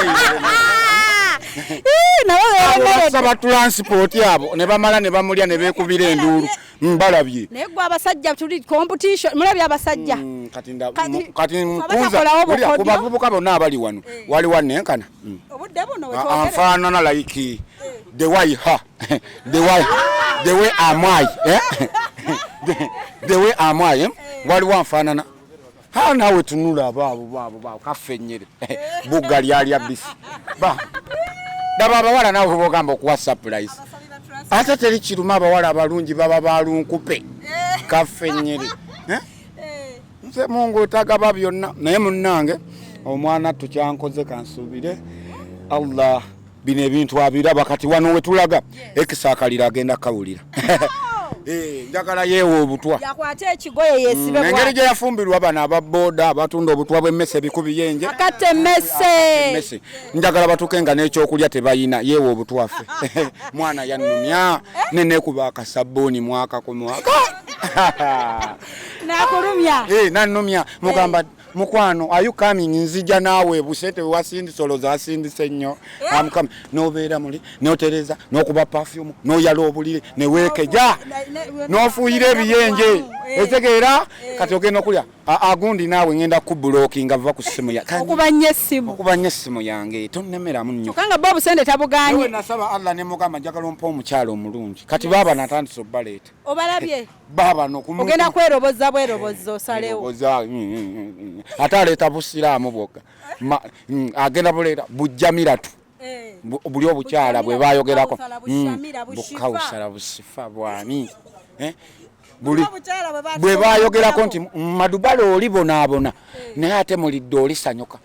saba transport yabo ne bamala ne bamulya ne bekubira enduulu mbalabye naye gwe abasajja tuli competition mulabye abasajja kati mpunza ku bavubuka bonna abali wano wali wannenkana obudde buno wetwogere anfaanana like the way am I the way am I wali wanfaanana nawe tunula baabo kafenyere bugga lyalya bisi daba abawala nawe bogamba okuwa surprise ate teri kiruma abawala abalungi baba balunkupe kafenyere nze mungu otagaba byonna naye munnange omwana tukyankoze kansuubire Allah bino ebintu abiraba kati wano wetulaga ekisakalira agenda kawulira njagala yeewo obutwa yakwate ekigoye yesibe engeri gye yafumbirwa bano ababoda abatunda obutwa bw'emmese bikubi yenje akate mmese njagala batukenga n'ekyokulya tebayina yeewo obutwaffe mwana yannumya nenekuba akasabbuuni mwaka ku mwaka nakulumya nannumya mugamba mukwano are you coming nzija nawe busete wasindi solo za sindi senyo am come no beera muli no tereza no kuba perfume no yalo obulire ne wekeja no fuire ebiyenje etegeera kati ogenda okulya agundi nawe ngenda ku blocking ava ku simu ya okubanya simu yange tonnemera munnyo kanga babu sende tabuganye we nasaba Allah ne mugamba njagala ompa omukyalo omulungi kati baba natandise obaleta obalabye baba no kumu ogenda kweroboza bwerobozo salewo ataleta busiramu bwoka agenda buleta bujamiratu buli obukyala bwe bayogerako Kauthara busifa bwani buli bwe bayogerako nti Madubara oli bonaabona naye ate mulidde olisanyuka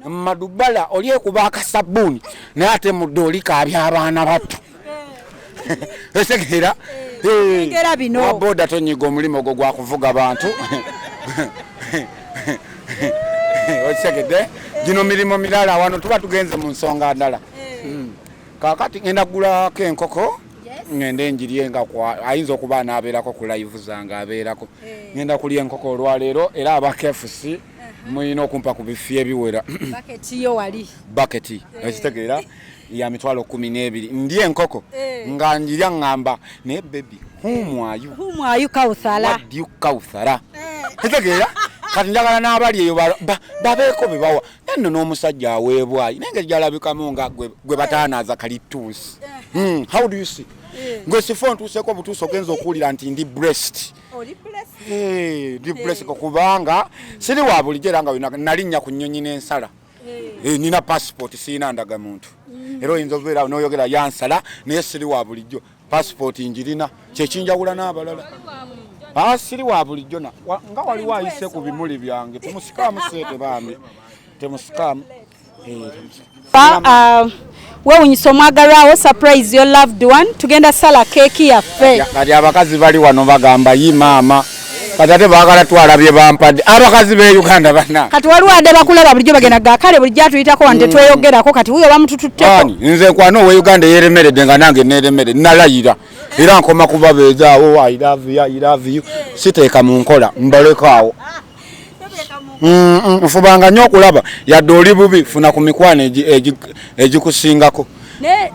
Madubara oli ekuba akasabbuuni naye ate mudde oli kaabya abaana bato esegeera waboda tonyiga omulimu ogwo gwa kuvuga bantu osegedde gino mirimo mirala wano tuba tugenze mu nsonga ndala kakati ngenda kugulako enkoko ngende njirye nga ayinza okuba naabeerako ku live zange abeerako ngenda kulya enkoko olwaleero era aba KFC muyina okumpa ku bifi ebiwera baketi ekitegeera ya mitwalo 12 ndye enkoko nga njirya ngamba ne baby humwayu Kauthara ekitegeera kati njagala n'abali eyo babeeko be bawa nno n'omusajja aweebwayo naye nga jalabikamu nga gwe bataanaaza kalituusi how do you see ngwe sifo ntuuseko butuusi ogenza okuwulira nti ndi breast ndi breast kubanga siri wa bulijjo era nga nalinnya ku nnyonyi n'ensala nina passport siina ndagamuntu era oyinza obeera n'oyogera yansala naye siri wa bulijjo passport njirina kyekinjawula n'abalala siri wa bulijjo nga waliwo ayise ku bimuli byange temusikaamu seete bambi temusikaamu wewunyisa omwagalwawo surprise your loved one tugenda sala keeki yaffe kati abakazi bali wano bagamba yi maama kati ate baagala twalabye bampadde abakazi be Uganda bana kati waliwo ade bakulaba bulijjo bagenda gakale bulijjo atuyitako wante tweyogerako kati wuyo bamutututteko nze nkwano we Uganda yeremeredde nga nange neeremere nalayira era nkoma kubabeezaawo I love you siteeka mu nkola mbalekaawo nfubanga nnyo okulaba yadde oli bubi funa ku mikwano egikusingako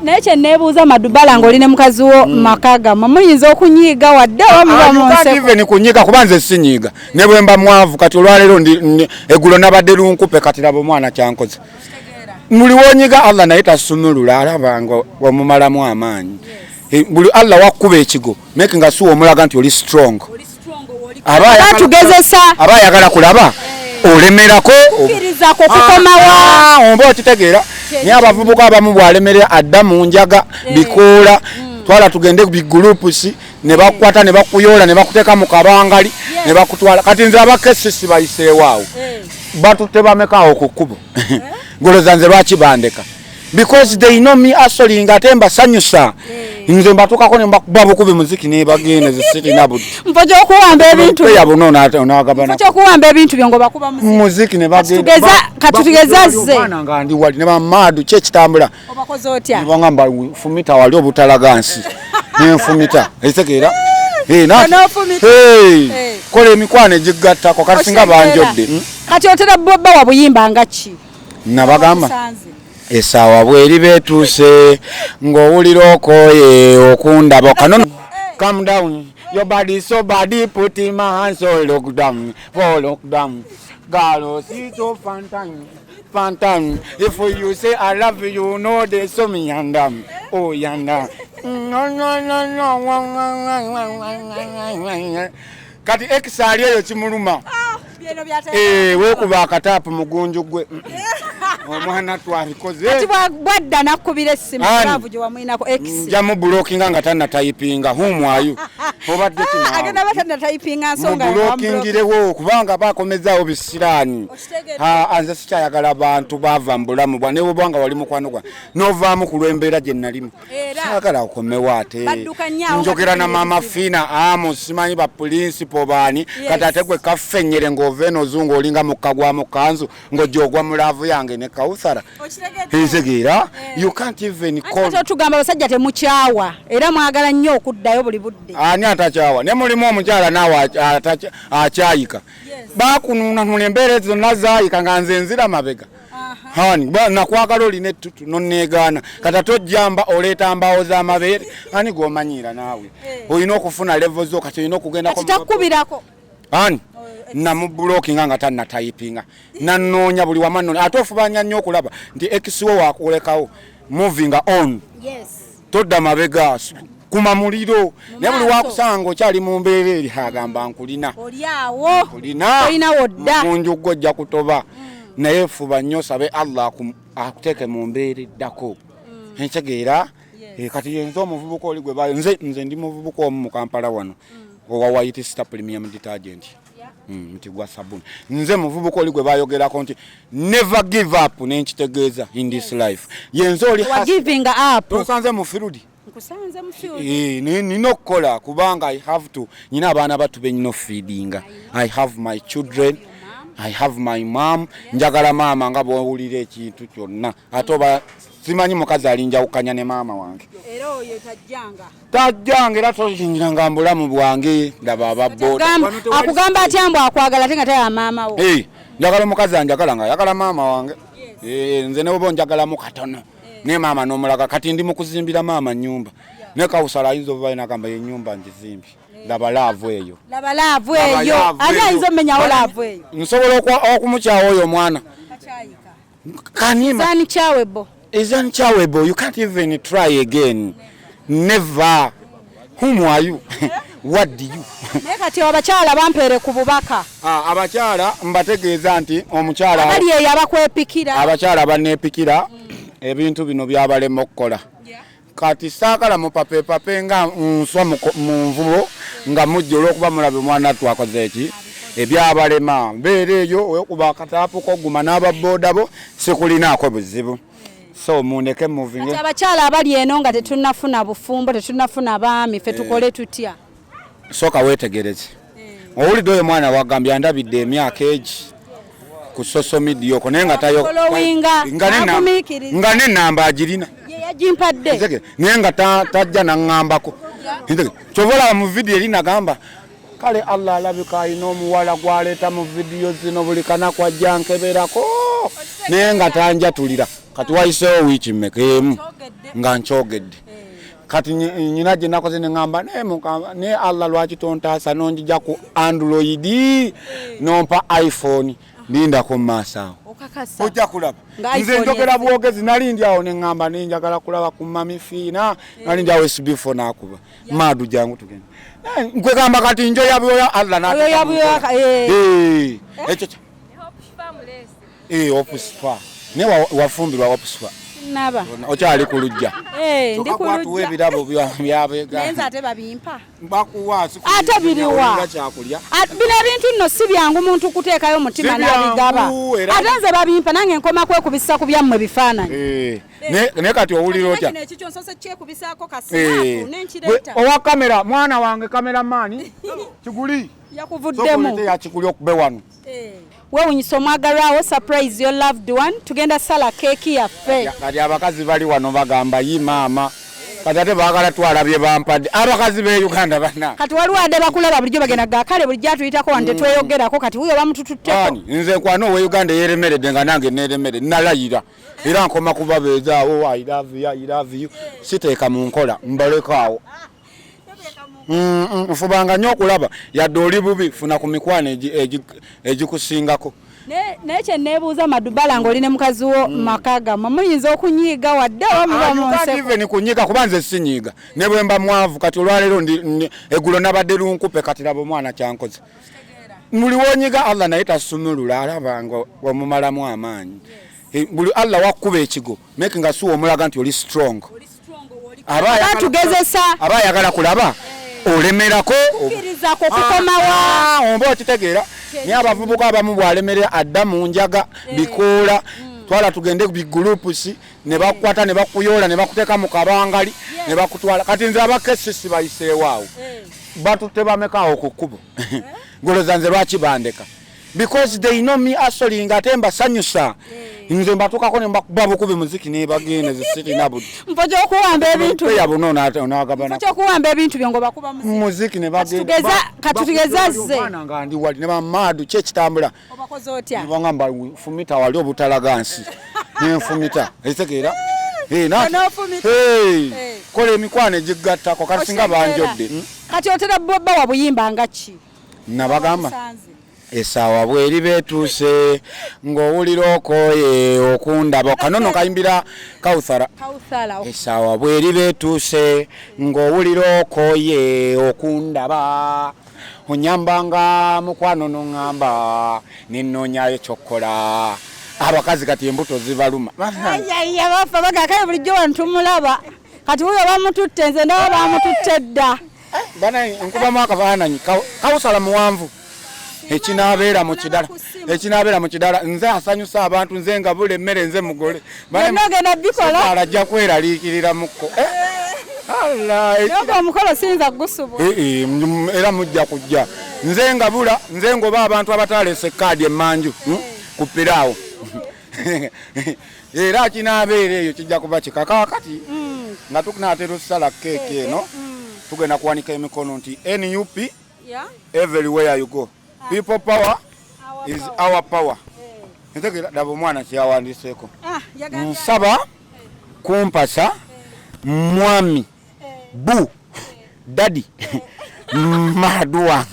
naye kye neebuuza Madubara ng'oli ne mukazi wo maka gammwe muyinza okunyiiga wadde owamueven kunyiiga kuba nze sinyiiga ne bwe mba mwavu kati olwaleero eggulo nabadde lunkupe kati laba omwana kyankoze muli wonyiga Allah naye tasumulula alaba nga wamumalamu amaanyi buli Allah wakkuba ekigo make nga suwa omulaga nti oli strong aba ayagala kulaba olemerako okkirizako kukomawa omba okitegeera naye abavubuka abamu bwalemerera adda mu njaga bikoola twala tugende bigurupusi ne bakukwata ne bakuyoola ne bakuteeka mu kabangali ne bakutwala kati nze abakesisi bayiseewaawo batutte bamekaawo ku kkubo ngoloza nze lwaki bandeka because they know me asoling ate mbasanyusa nze mbatukako ne mbakuba bukubi muziki ne bagenda zisirina budi mpojo okuwamba ebintu okuwamba ebintu byo ngo bakuba muziki ne bagenda katutugeza ze nga ndi wali ne bamadu kye kitambula obakoze otya nibangamba fumita wali obutalagansi ne fumita etegeera kola emikwano egigattako kati singa banjodde kati otera bba wabuyimba nga ki nabagamba esaawa bweri betuuse ng'owulira okooye okundaba kano calm down your body so body put in my hands so look down girl see so fantan if you say I love you know they so me yanda oh yanda no kati ekisali eyo kimuluma wekuba akataapu mugunju gwe omwana twabikoze kati bwadda nakubira essimu kaavu gye wamwinako x njamu bulokinga nga tannatayipinga humwayo obadde agenda batannatayipinga nsonga bulokingirewo kubanga bakomezaawo bisiraani nze sikyayagala abantu bava mu bulamu bwa newe bwanga wali mukwano gwa novaamu ku lw'embeera gye nalimu saagala okomewo ate njogera na maama Fiina amo simanyi bapulinsipo baani kati ate gwe kaffennyere ng'ova eno zungu olinga mukagwa mu kanzu ng'ojja mu laavu yange ne Kauthara enzegeera you can't even call tugamba abasajja temukyawa era mwagala nnyo okuddayo buli budde ani atachawa ne mulimu omukyala nawe akyayika bakununa embeera ezo nazaayika nga nze nzira mabega hani nakwagala oline ettutu nonneegaana kata tojjamba oleeta mbaawo z'amabeere ani g'omanyira naawe olina okufuna levo zo kati olina okugendako ani namubulokinga nga tannatayipinga nannoonya buli wamanno ate ofubanya nnyo okulaba nti ekisiwo waakulekawo moving on todda mabega kuma muliro ne buli wakusanga okyali mu mbeera eri agamba nkulina munjuggo ojja kutoba naye fuba nnyo sabe Allah akuteeke mu mbeera eddako entegeera kati yenze omuvubuka oli gwe bayo nze ndi muvubuka omu mu Kampala wano owa White Star Premium Detergent mti gwa sabuni nze muvubuka oli gwe bayogerako nti never give up nenkitegeeza in this life yenze oli giving up tosanze mu field nina okukola kubanga I have to nyina abaana batube nyina feedinga I have my children I have my mom njagala mama nga bwowulira ekintu kyonna ate oba simanyi mukazi alinjawukanya ne maama wange era oyo tajjanga era toyingira nga mbulamu bwange ndaba ababboda akugamba atya mbu akwagala ate nga taya maama wo njagala omukazi anjagala nga ayagala maama wange nze ne bwe njagala mu katono ne maama n'omulaga kati ndi mu kuzimbira maama nnyumba ne Kauthara ayinza obubaye n'agamba ye nnyumba nzizimbi laba laavu eyo ani ayinza omenyawo laavu eyo nsobola okumukyawa oyo omwana kanima kyawebo is uncharable. You can't even try again. Never. Whom are you? What do you? Nekati abakyala bampere ku bubaka. Abakyala mbategeeza nti omukyala abali eyo abakwepikira. Abakyala banepikira ebintu bino byabalema okukola. Kati saakala mu pape nga nswa mu nvubo nga mujja olw'okuba mulabe mwana twakoze eki ebyabalema mbeera eyo okuba kataapu koguma n'ababboodabo sikulinaako buzibu. So muneke moving. Ati abakyala abali eno nga tetunnafuna bufumbo tetunnafuna baami fe tukole tutya. Soka wetegereze. Owulidde oyo mwana wagambye ndabidde emyaka egi ku social media okwo naye nga tayo nga n'ennamba agirina. Yagimpadde. Naye nga tajja n'angambako. Kyovola mu video eri nagamba kale Allah alabika alina omuwala gwaleeta mu video zino buli kanaku ajja nkeberako naye nga tanjatulira. Kati wayiseewo wiiki mmeka emu nga nkyogedde kati nyina gye nakoze ne ngamba ne Allah lwaki tontaasa nonjija ku Android nompa iPhone lindako mu maaso awo ojja kulaba nze njogera bwogezi nali ndi awo ne ngamba nenjagala kulaba ku mami fiina nali ndi awo SB4 n'akuba maadu jangu tugenda nkwegamba kati njoya byoya Allah n'akuba ekyo opuspa ne wafumbirwa opuspa naba okyali ku lujja ndi ku lujja ebirabo byabega nenza ate babimpa bakuwaasi ate biriwa bino ebintu nno si byangu muntu kuteekayo mutima n'abigaba ate nze babimpa nange nkoma kwekubisa ku byammwe bifaananyi ne kati owulira otya ekyo nsose kyekubisaako kasinaku nenkireeta owa kamera mwana wange kameramaani kiguli yakuvuddemu yakiguli okube wano wewunyisa omwagalwawo surprise your loved one tugenda sala keeki yaffe kati abakazi bali wano bagamba yi maama kati ate baagala twalabye bampadde abakazi be Uganda bana kati waliwo adde bakulaba bulijjo bagenda gakale bulijjo atuyitako wante tweyogerako kati wuyo bamutututteko nze nkwano owe Uganda yeremeredde nga nange neeremere nalayira era nkoma kubabeezaawo I love you siteeka mu nkola mbalekaawo nfubanga nnyo okulaba yadde oli bubi funa ku mikwano egikusingako naye kye neebuuza Madubara ng'oli ne mukazi wo maka gammwe muyinza okunyiiga wadde oba muba kunyiiga kuba nze sinyiiga ne bwe mba mwavu kati olwaleero eggulo nabadde lunkupe kati laba omwana kyankoze muli wonyiga Allah naye tasumulula alaba nga wamumalamu amaanyi buli Allah wakkuba ekigo make nga suwa omulaga nti oli strong aba ayagala kulaba olemerako okkirizako kukomawa omba okitegeera naye abavubuka abamu bwalemerera adda mu njaga bikoola twala tugende bigulupusi ne bakukwata ne bakuyoola ne bakuteeka mu kabangali ne bakutwala kati nze abakesisi bayiseewaawo batutte bamekaawo ku kkubo goloza nze lwaki bandeka because they know me actually ngatemba sanyusa nze mbatukako ne mbakuba bukubi muziki ne bagene zisiti nabudi mpojo kuwamba ebintu yabo nona ate onagabana mpojo kuwamba ebintu byo ngo bakuba muziki ne bagene katutugeza ze bana ngandi wali ne bamadu che kitambula obakoze otya nibangamba fumita wali obutalagansi ne fumita esekera na kole mikwane jigattako kati singa banjodde kati otera bobba wabuyimba ngachi nabagamba esawa bweri betuuse ng'owulira okoye okundaba kanono kayimbira Kauthara esawa bweri betuuse ng'owulira okoye okundaba onyambanga mukwano n'ŋŋamba ninnoonyayo kyokkola abakazi kati embuto zibaluma ayaya bafa bagakaye bulijjo wantumulaba kati huyo bamututte nze ndaba bamututte dda bana nkubamu akafaananyi Kauthara muwanvu ekinabeera mu kidala nze asanyusa abantu nze nga bule emmere nze mugole nogenda bikola alajja kweraliikirira mukko noga omukolo siyinza kugusubula era mujja kujja nze nga bula nze ngoba abantu abataleese kaadi emmanju ku piraawo era kinaabeera eyo kijja kuba kikaka kati nga tukunaatera okusala keeki eno tugenda kuwanika emikono nti NUP everywhere you go. People power is our power. Ntegera dabo mwana kyawandiseeko. Nsaba Kumpasa mwami bu daddy Madubara.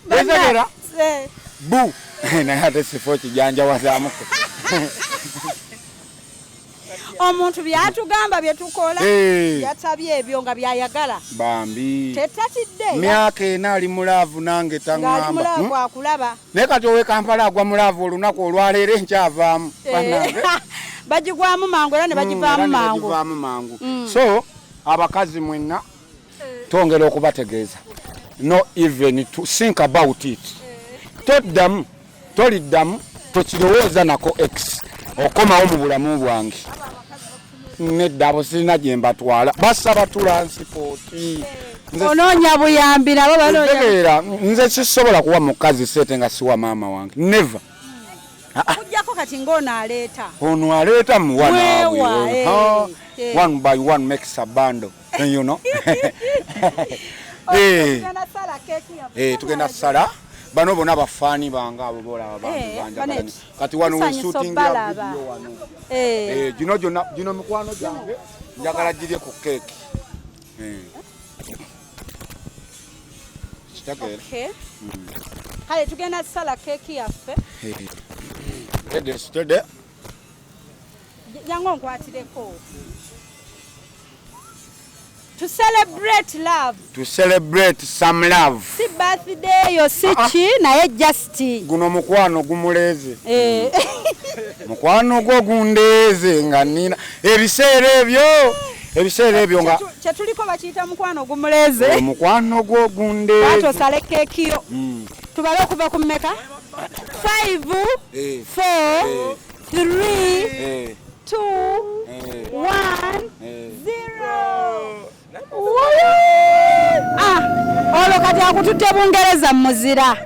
Ntegera bu na hata sifo kijanja wazamuko. Omuntu byatugamba byetukola yatabye ebyo nga byayagala bambi tetatidde myaka ena ali mulavu nange tangamba mulavu akulaba ne kati owe Kampala agwa mulavu olunaku olwaleero enkyavaamu bagigwamu mangu era ne bagivaamu mangu so abakazi mwenna tongera okubategeeza no even to think about it toliddamu tokirowooza nako x okomawo mu bulamu bwange nedda abo sirina gye mbatwala basaba tulansipoti onoonya buyambi nabo banoonya nze sisobola kuwa mukazi sete nga siwa maama wange never kujjako kati ono aleeta muwana one by one makes a bundle you know tugenda sala bano bona bafaani banga abo bola abantu banja kati wano we shooting ya video wano gino mikwano gyange njagala girye ku cake okay kale tugenda sala cake yaffe stede yango nkwatireko to celebrate love. To celebrate some love. Si birthday yo sichi naye just. Guno mukwano gumuleze. Mukwano gwo gundeze nga nina. Ebiseera ebyo nga kyatuliko bakiyita mukwano gumuleze. Mukwano gwo gundeze. Bato sale keki yo. Tubale okuva ku mmeka? 5 4 3 2 1 0. Olo kati akututte Bungereza muzira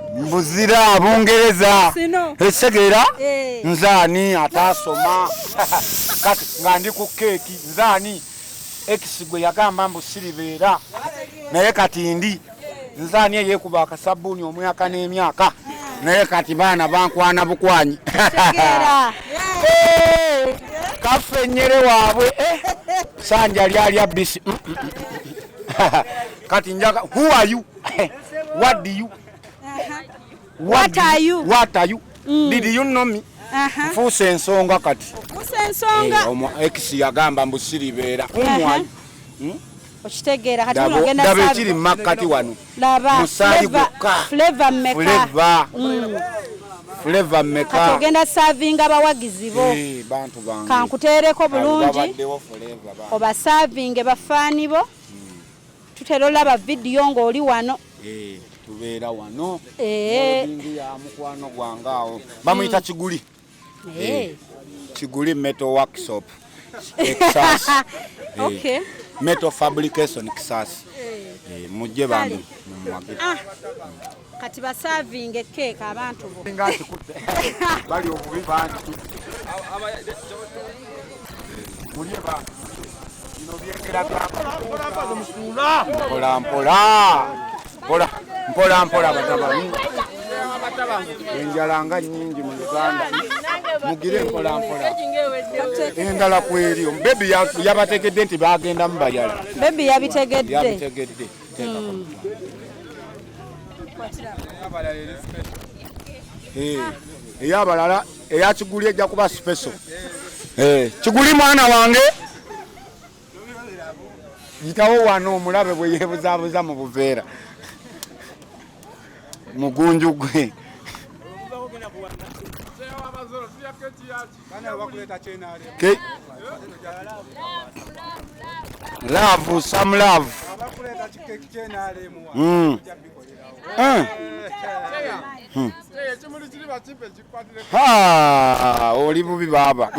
Bungereza esegera nzani atasoma kati nga ndi ku keeki nzani ekisigwe yagamba mbu siribeera naye kati ndi nzani yekuba akasabuni omwaka n'emyaka naye kati baana bankwana bukwanyi kafenyere waabwe sanja lyalya bisi kati njaga who are you what do you what are you did you know me fuse ensonga kati omo ex yagamba mbu siribeera umwa okitegeera kati unogenda sabi dabe kiri makati wano musali gokka flavor meka kati ogenda serving abawagizi bo bantu bange kankuteereko bulungi oba serving bafaani bo tutera olaba video ng'oli wano tubeera wano ndi ya mukwano gwangawo bamuyita Kiguli Kiguli metal workshop Texas okay metal fabrication Texas mujje bano kati basavinga ekkeeka abantu bo bali obubi bangi mulye ba bino byengera mpola bataba enjala nga nnyingi mu Uganda mugire mpola endala kweri bebi yabategedde nti bagenda mu bayala bebi yabitegedde eyabalala eyakiguli ejja kuba special kiguli mwana wange yitawo wano omulabe bwe yeebuzaabuza mu buveera mugunju gwe love some love oli bubi baba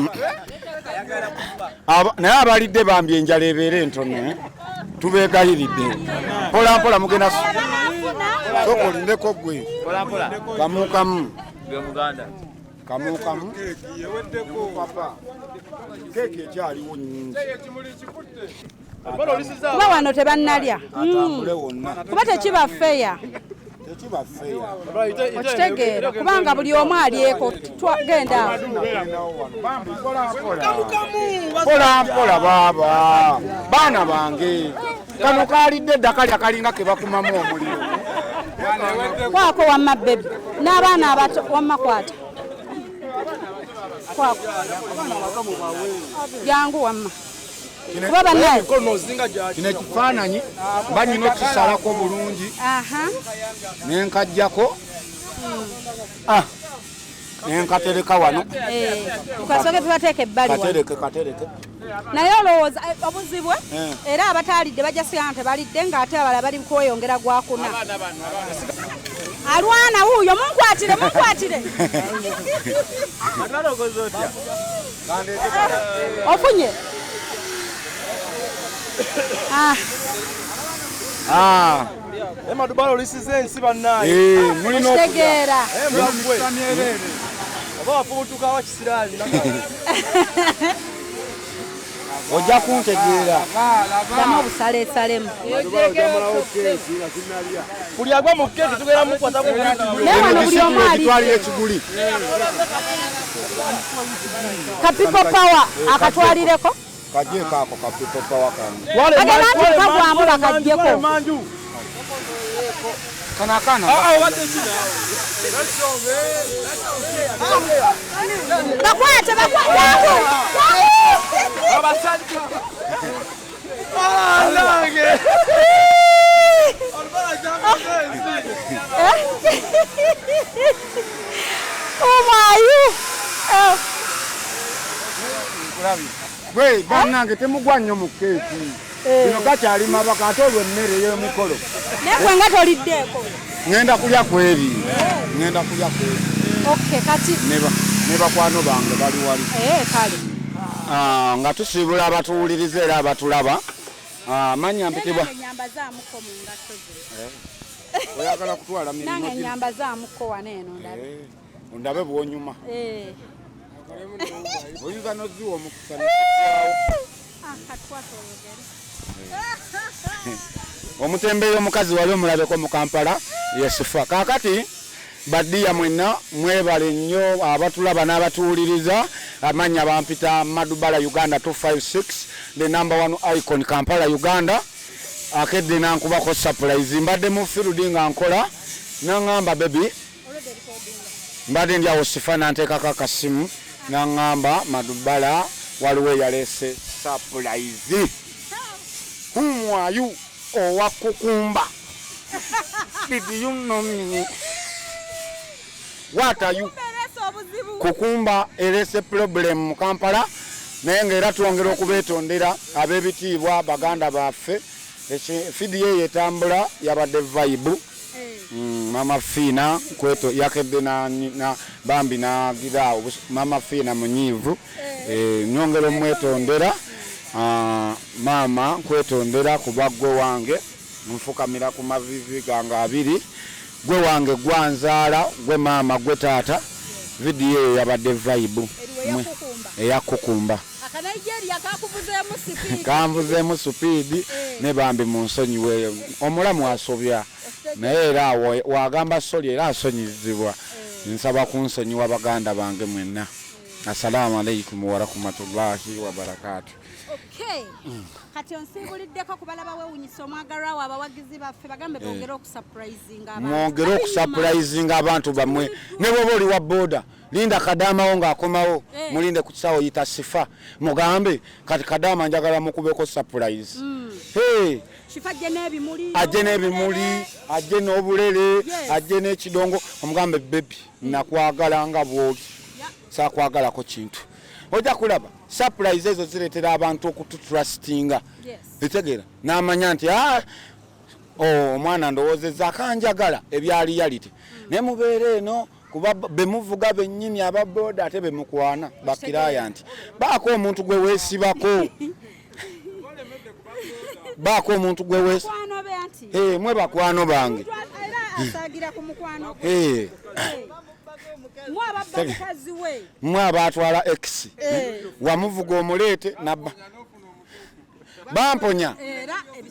naye abalidde bambi enjala ebeere entono tubeegayiridde mpola mpola mugenda sokolindeko gwe kamukamu kamukamu keeki ekyaliwo nnyingi kuba wano tebannalya kuba tekibafeya okitegeera kubanga buli omu alyeko genda mpola baaba baana bange kano kalidde eddakalya kalinga ke bakumamu omuliro kwako wamma bebi n'abaana abato wamma kwata kwako jangu wamma kuba bannaye kino ekifaananyi mba nyina okisalako bulungi nenkajjako nenkatereka wano tukasoke tubateeka ebbali katereke naye olowooza obuzibwe era abataalidde bajja sigana tebalidde ng'ate abala bali kweyongera gwakuna alwana wuuyo munkwatire ofunye Madubara olisize nsi bannaye mulina okutegeera oba wafubutuka wakisiraani ojja kuntegeera ddamu obusaleesalemu buli agwa mu keeki tugenda mukwata naye wano buli omu twalira ekiguli kapipo pawa akatwalireko kajeeko ako kapipo pawa kange agenda nti kagwamu bakajjeko kanakana bakwate gwe bannange temugwa nnyo mu keeki bino gakyali mabaka ate olw'emmere y'emikolo naye gwe nga toliddeeko ŋŋenda kulya kweri kati ne bakwano bange bali wali kale nga tusiibula abatuwuliriza era abatulaba manya mpitibwa enyamba zaamuko mu ngaso ze oyagala kutwala mirimu nange enyamba zaamuko wano eno ondabe bwonyuma oyinza noziwa omukisa omutembeeyi omukazi wali omulabeko mu Kampala yesufa kakati baddiya mwenna mwebale nnyo abatulaba n'abatuwuliriza amanya bampita Madubara Uganda 256 the number one icon Kampala Uganda akedde nankubako surprise mbadde mu field nga nkola naŋŋamba baby mbadde ndi awo sifa nanteekako akasimu naŋŋamba Madubara waliwo eyaleese surprise whom are you owa Kukumba did you know me what are you Kukumba erese problem mu Kampala naye ng'era twongera okubeetondera ab'ebitiibwa baganda baffe fidi ye yetambula yabadde vibe mama Fina kweto yakedde na bambi na gira mama Fina munyivu nyongera omwetondera mama kwetondera kubagwe wange nfukamira ku mavivi gange abiri gwe wange gwanzaala gwe maama gwe taata video yabadde vibe eya Kukumba kanvuzeemu speed ne bambi mu nsonyiweeyo omulamu asobya naye era wagamba soli era asonyizibwa nsaba kunsonyiwa baganda bange mwenna. Assalamu alaikum wa rahmatullahi wa barakatuh. Okay. Kati onsibuliddeko kubalaba weewunyisa omwagalwa waaba abawagizi baffe bagambe bongera okusurprisinga abantu. Mwongera okusurprisinga abantu bamwe. Ne bwoba oli wa boda linda Kadamawo ng'akomawo mulinde ku kisawo yita Sifa mugambe kati Kadama njagala mukubeko surprise. Sifa ajje n'ebimuli ajje n'obulere ajje n'ekidongo omugambe baby nakwagala nga bwoli sakwagalako kintu ojja kulaba surprise ezo zireetera abantu okututrustinga etegeera n'amanya nti omwana ndowoozezza akanjagala ebyali yalite ne mubeera eno kuba bemuvuga bennyini ababoda ate bemukwana bakiraya nti baako omuntu gwe weesibako baako omuntu gwe mwe bakwano bange mwe abatwala X wamuvuga omuleete nabba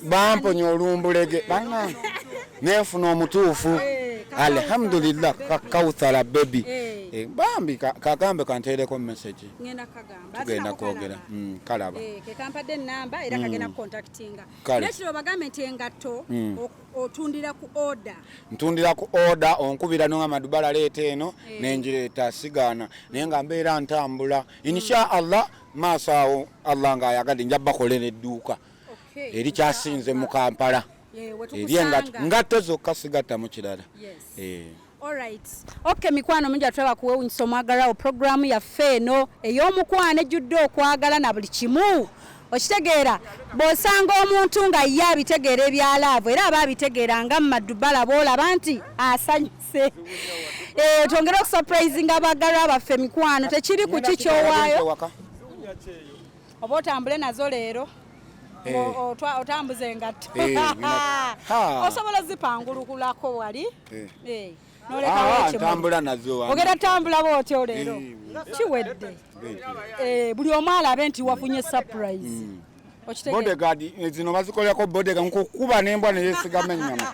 bamponya olumbulege nefuna omutuufu alhamdulillah Kauthara baby bambi kagambe kanteereko message tugenda kwogera kalaba kampadde namba era kagenda contactinga nekiro bagambe nti engatto otundira ku order ntundira ku order onkubira no Madubara leete eno nenjireeta sigana naye nga mbeera ntambula insha Allah maasawo Allah nga ayagadde njja bakolera edduuka eri kyasinze mu Kampala ngatto zokka sigatta mu kirala. Alright. Okay mikwano munja twaba kuwewunyisa omwagalwa programu yaffe eno ey'omukwano ejjudde okwagala na buli kimu okitegeera bw'osanga omuntu nga ye abitegeera ebyalaavu era aba abitegeera nga Madubara boolaba nti asanyuse twongere okusurprisinga abagalwa baffe mikwano tekiri ku kikyowaayo oba otambule nazo leero otambuze engatto osobola zipangulukulako wali ntambula nazo ogenda tambula bootyo leero kiwedde buli omu alabe nti wafunye surprise bodyguard zino bazikolako bodyguard nkukuba nembwa neyesigama ennyama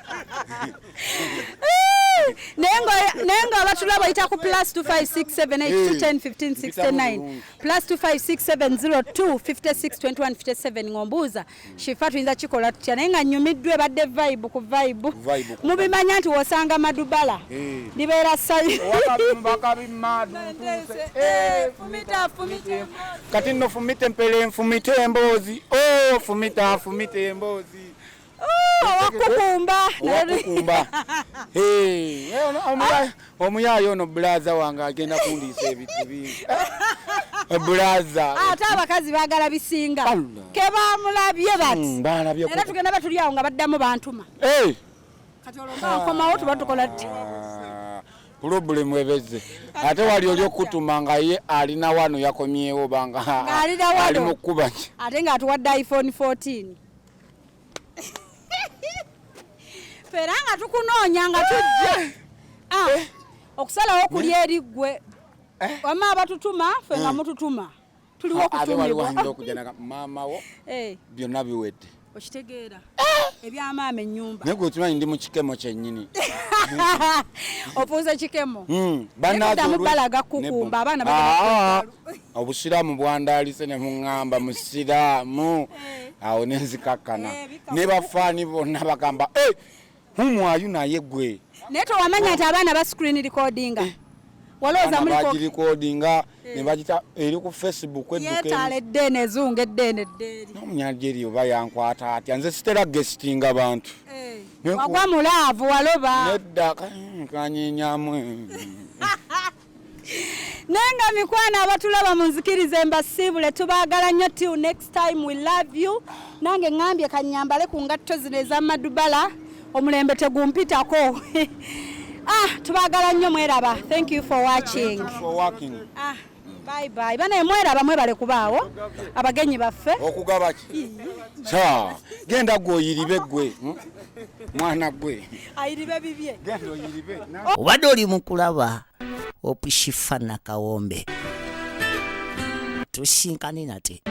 nenga abatulaba bayita ku +2567821051569 +25670256257 ngombuuza shifa tuyinza kikola tutya naye nga nnyumiddwa badde vibe ku vibe mubimanya nti wosanga Madubara libeera sayi kati nno fumite empere nfumite emboozi fumite emboozi Kukumba omuyaayo ono bulaza wange agenda kundiisa ebintu bingi bulaza ate abakazi baagala bisinga ke bamulabye bati era tugenda batuli awo nga baddamu bantuma kati olwo nkomawo tuba tukola tti problemu ebeze ate wali oli okutuma nga ye alina wano yakomyewo banga ali mu kkuba ate nga atuwadde iPhone 14 fera nga tukunoonya nga tujja okusalawo okuli eri ggwe wama abatutuma fe nga mututuma tuliwo okutumibwa maama wo byonna biwedde okitegeera ebyamaama ennyumba naye gwe okimanyi ndi mu kikemo kyennyini ofuuze kikemo balaga Kukumba abaana obusiraamu bwandaalise ne muŋŋamba musiraamu awo nenzikakkana ne bafaani bonna bagamba humwayu naye gwe naye towamanya nti abaana ba screen recordinga walowooza bagirikodinga ne bagita eri ku Facebook yetaala eddeene ezunga eddeene eddeeri n'omunyajeri oba yankwata atya nze sitera gestinga bantu wagwa mulaavu waloba nedda kanyenyaamu nenga mikwano abatulaba munzikirize mbasiibule tubaagala nnyo till next time we love you nange ngambye kanyambale ku ngatto zino eza Madubara omulembe tegumpitako tubaagala nnyo mweraba thank you for watching. bye bye bana emwera abamwe bale kubaawo abagenyi baffe okugaba ki cha genda gwoyiribe gwe mwana gwe ayiribe bibye genda oyiribe obadde oli mu kulaba Opishifa na Kawombe tusinkane nate